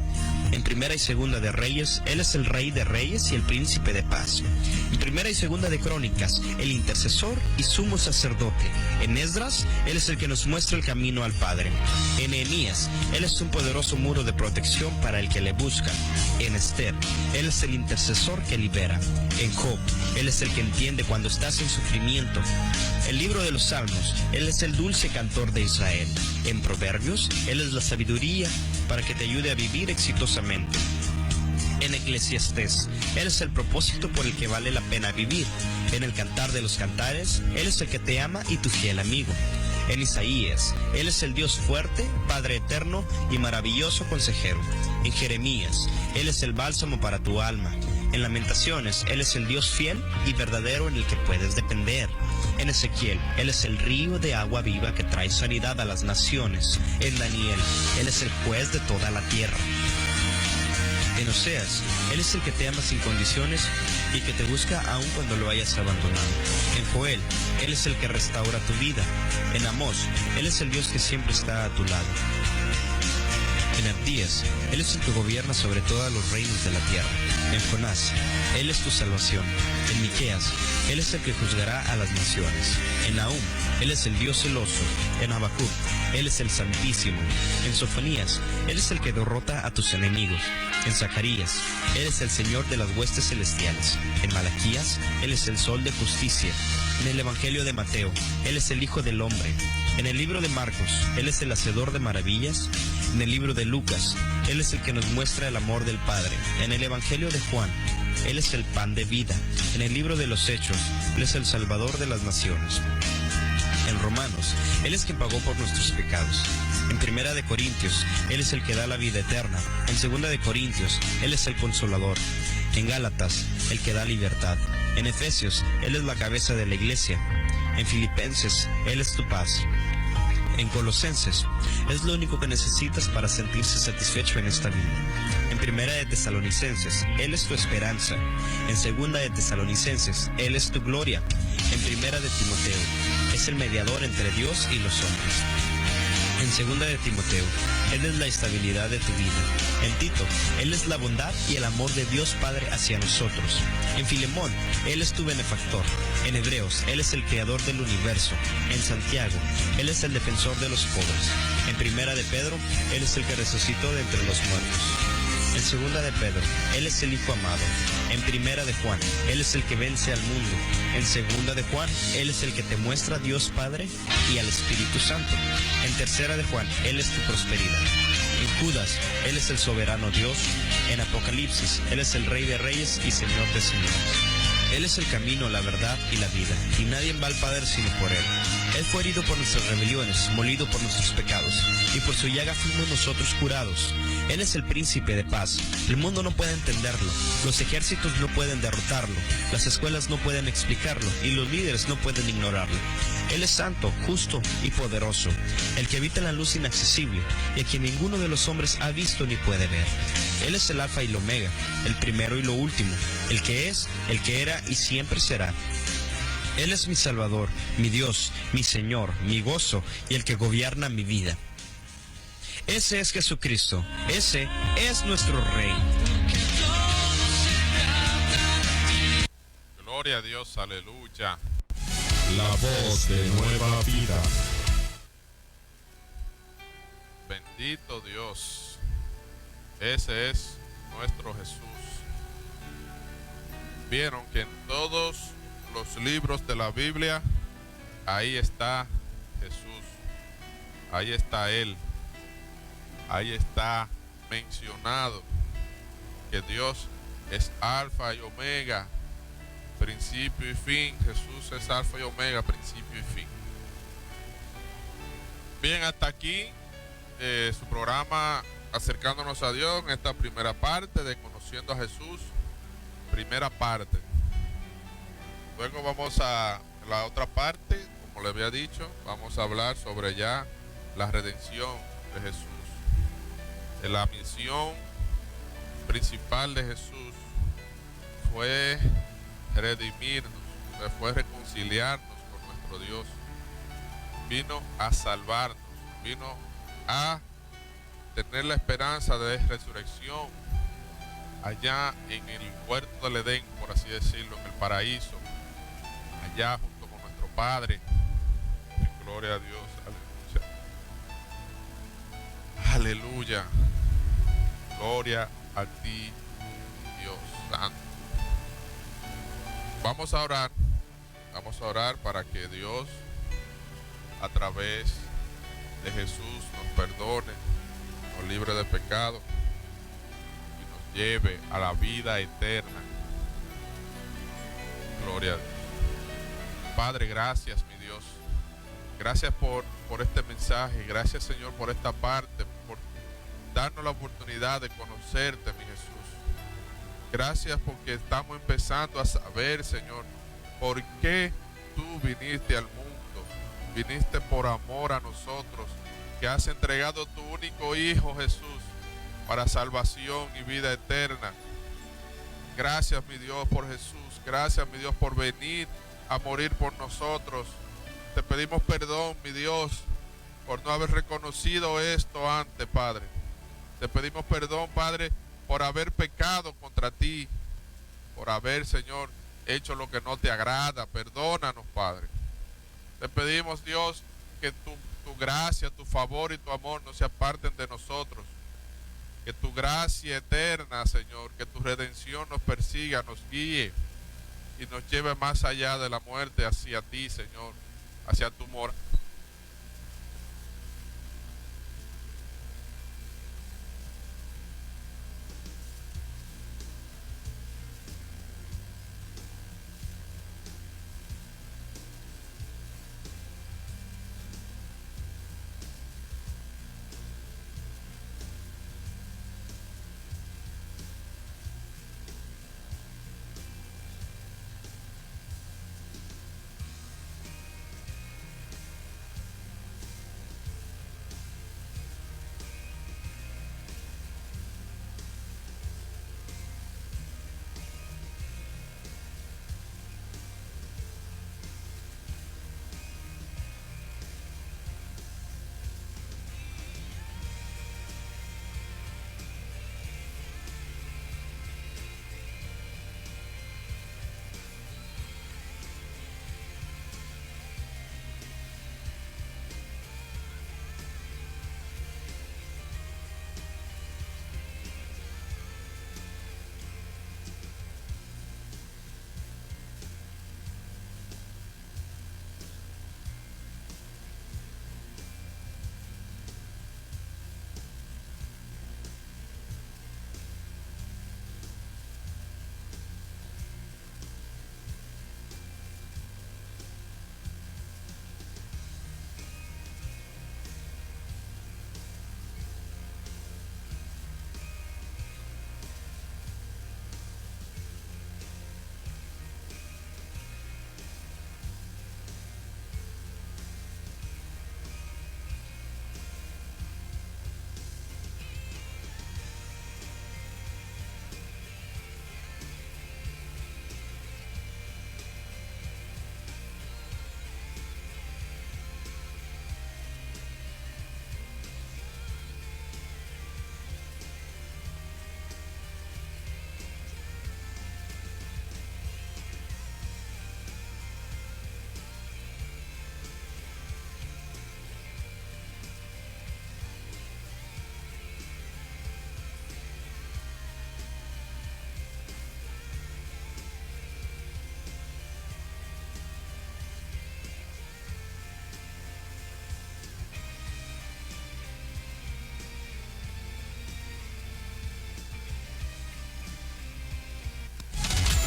En Primera y Segunda de Reyes, Él es el rey de reyes y el príncipe de paz. En Primera y Segunda de Crónicas, el intercesor y sumo sacerdote. En Esdras, Él es el que nos muestra el camino al Padre. En Nehemías, Él es un poderoso muro de protección para el que le busca. En Esther, Él es el intercesor que libera. En Job, Él es el que entiende cuando estás en sufrimiento. El libro de los Salmos, Él es el dulce cantor de Israel. En Proverbios, Él es la sabiduría para que te ayude a vivir exitosamente. En Eclesiastés, Él es el propósito por el que vale la pena vivir. En el Cantar de los Cantares, Él es el que te ama y tu fiel amigo. En Isaías, Él es el Dios fuerte, Padre eterno y maravilloso consejero. En Jeremías, Él es el bálsamo para tu alma. En Lamentaciones, Él es el Dios fiel y verdadero en el que puedes depender. En Ezequiel, Él es el río de agua viva que trae sanidad a las naciones. En Daniel, Él es el juez de toda la tierra. En Oseas, Él es el que te ama sin condiciones y que te busca aun cuando lo hayas abandonado. En Joel, Él es el que restaura tu vida. En Amós, Él es el Dios que siempre está a tu lado. En Abdías, Él es el que gobierna sobre todos los reinos de la tierra. En Jonás, Él es tu salvación. En Miqueas, Él es el que juzgará a las naciones. En Nahum, Él es el Dios celoso. En Habacuc, Él es el Santísimo. En Sofonías, Él es el que derrota a tus enemigos. En Zacarías, Él es el Señor de las huestes celestiales. En Malaquías, Él es el sol de justicia. En el Evangelio de Mateo, Él es el Hijo del Hombre. En el libro de Marcos, Él es el hacedor de maravillas. En el libro de Lucas, Él es el que nos muestra el amor del Padre. En el Evangelio de Juan, Él es el pan de vida. En el libro de los Hechos, Él es el Salvador de las naciones. En Romanos, Él es quien pagó por nuestros pecados. En Primera de Corintios, Él es el que da la vida eterna. En Segunda de Corintios, Él es el Consolador. En Gálatas, el que da libertad. En Efesios, Él es la cabeza de la iglesia. En Filipenses, Él es tu paz. En Colosenses, es lo único que necesitas para sentirse satisfecho en esta vida. En Primera de Tesalonicenses, Él es tu esperanza. En Segunda de Tesalonicenses, Él es tu gloria. En Primera de Timoteo, es el mediador entre Dios y los hombres. En Segunda de Timoteo, Él es la estabilidad de tu vida. En Tito, Él es la bondad y el amor de Dios Padre hacia nosotros. En Filemón, Él es tu benefactor. En Hebreos, Él es el creador del universo. En Santiago, Él es el defensor de los pobres. En Primera de Pedro, Él es el que resucitó de entre los muertos. En Segunda de Pedro, Él es el Hijo amado. En Primera de Juan, Él es el que vence al mundo. En Segunda de Juan, Él es el que te muestra a Dios Padre y al Espíritu Santo. En Tercera de Juan, Él es tu prosperidad. En Judas, Él es el soberano Dios. En Apocalipsis, Él es el Rey de Reyes y Señor de Señores. Él es el camino, la verdad y la vida, y nadie va al Padre sino por Él. Él fue herido por nuestras rebeliones, molido por nuestros pecados, y por su llaga fuimos nosotros curados. Él es el príncipe de paz. El mundo no puede entenderlo, los ejércitos no pueden derrotarlo, las escuelas no pueden explicarlo, y los líderes no pueden ignorarlo. Él es santo, justo y poderoso, el que habita en la luz inaccesible, y a quien ninguno de los hombres ha visto ni puede ver. Él es el alfa y el omega, el primero y lo último, el que es, el que era y siempre será. Él es mi Salvador, mi Dios, mi Señor, mi gozo y el que gobierna mi vida. Ese es Jesucristo. Ese es nuestro Rey. Gloria a Dios, aleluya. La voz de nueva vida. Bendito Dios. Ese es nuestro Jesús. Vieron que en todos los libros de la Biblia, ahí está Jesús. Ahí está Él. Ahí está mencionado que Dios es Alfa y Omega, principio y fin. Jesús es Alfa y Omega, principio y fin. Bien, hasta aquí su programa Acercándonos a Dios en esta primera parte de Conociendo a Jesús. Primera parte. Luego vamos a la otra parte, como le había dicho, vamos a hablar sobre ya la redención de Jesús. La misión principal de Jesús fue redimirnos, fue reconciliarnos con nuestro Dios. Vino a salvarnos, vino a tener la esperanza de resurrección allá en el huerto del Edén, por así decirlo, en el paraíso, allá junto con nuestro Padre. Gloria a Dios, aleluya. Aleluya. Gloria a ti, Dios Santo. Vamos a orar para que Dios, a través de Jesús, nos perdone, nos libre de pecado y nos lleve a la vida eterna. Gloria a Dios. Padre, gracias, mi Dios. Gracias por este mensaje. Gracias, Señor, por esta parte, por darnos la oportunidad de conocerte, mi Jesús. Gracias porque estamos empezando a saber, Señor, por qué tú viniste al mundo. Viniste por amor a nosotros, que has entregado tu único Hijo, Jesús, para salvación y vida eterna. Gracias, mi Dios, por Jesús. Gracias, mi Dios, por venir a morir por nosotros. Te pedimos perdón, mi Dios, por no haber reconocido esto antes, Padre. Te pedimos perdón, Padre, por haber pecado contra ti, por haber, Señor, hecho lo que no te agrada. Perdónanos, Padre. Te pedimos, Dios, que tu gracia, tu favor y tu amor no se aparten de nosotros. Que tu gracia eterna, Señor, que tu redención nos persiga, nos guíe y nos lleve más allá de la muerte hacia ti, Señor, hacia tu morada.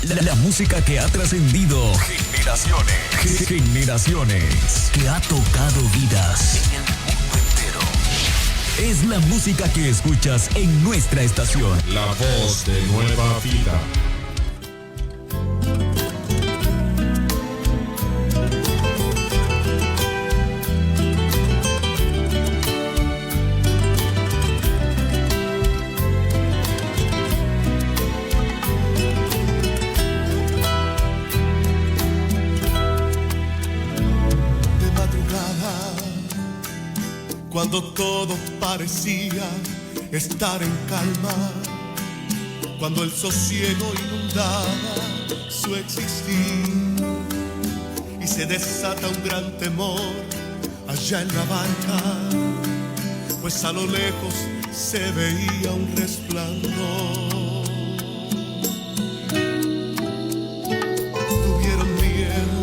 La música que ha trascendido generaciones. Generaciones. Que ha tocado vidas en el mundo entero. Es la música que escuchas en nuestra estación. La voz de Nueva Vida. Cuando todo parecía estar en calma, cuando el sosiego inundaba su existir y se desata un gran temor allá en la barca, pues a lo lejos se veía un resplandor. Tuvieron miedo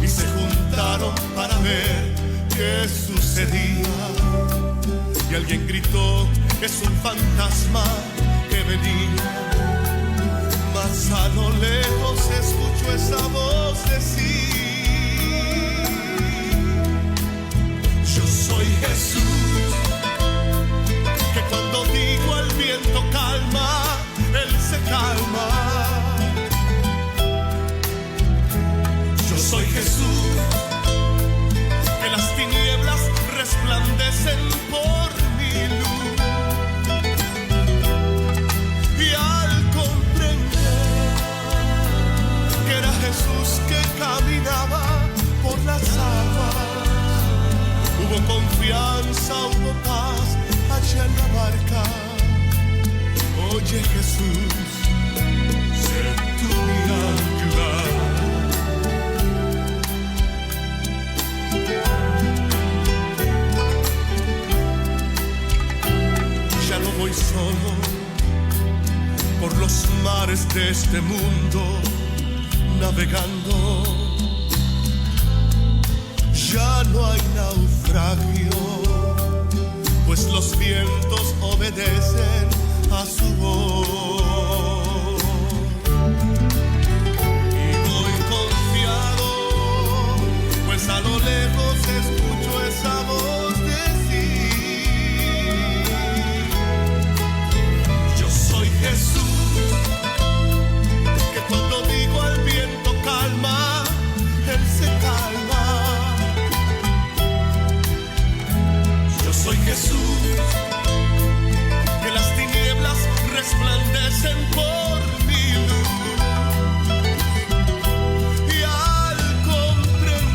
y se juntaron para ver qué sucedía, y alguien gritó: es un fantasma que venía. Mas a lo lejos se escuchó esa voz decir: yo soy Jesús, que cuando digo al viento calma, él se calma. Yo soy Jesús, que las tinieblas resplandecen por mi luz. Y al comprender que era Jesús que caminaba por las aguas, hubo confianza, hubo paz allá en la barca. Oye Jesús, sé tú mi ancla. Ya no voy solo por los mares de este mundo navegando. Ya no hay naufragio, pues los vientos obedecen a su voz. Y voy confiado, pues a lo lejos escucho esa voz decir: yo soy Jesús, que cuando digo al viento calma, él se calma. Yo soy Jesús, que las tinieblas resplandecen por mi luz. Y al comprender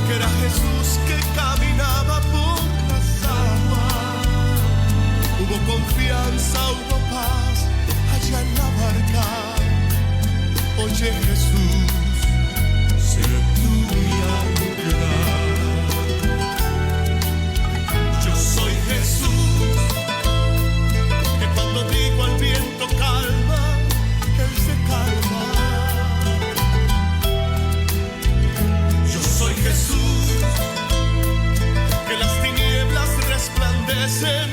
que era Jesús que caminaba por las aguas, hubo confianza, hubo paz allá en la barca. Oye Jesús, sé tú mi ancla. Yo soy Jesús, que cuando digo al viento calma, él se calma. Yo soy Jesús, que las tinieblas resplandecen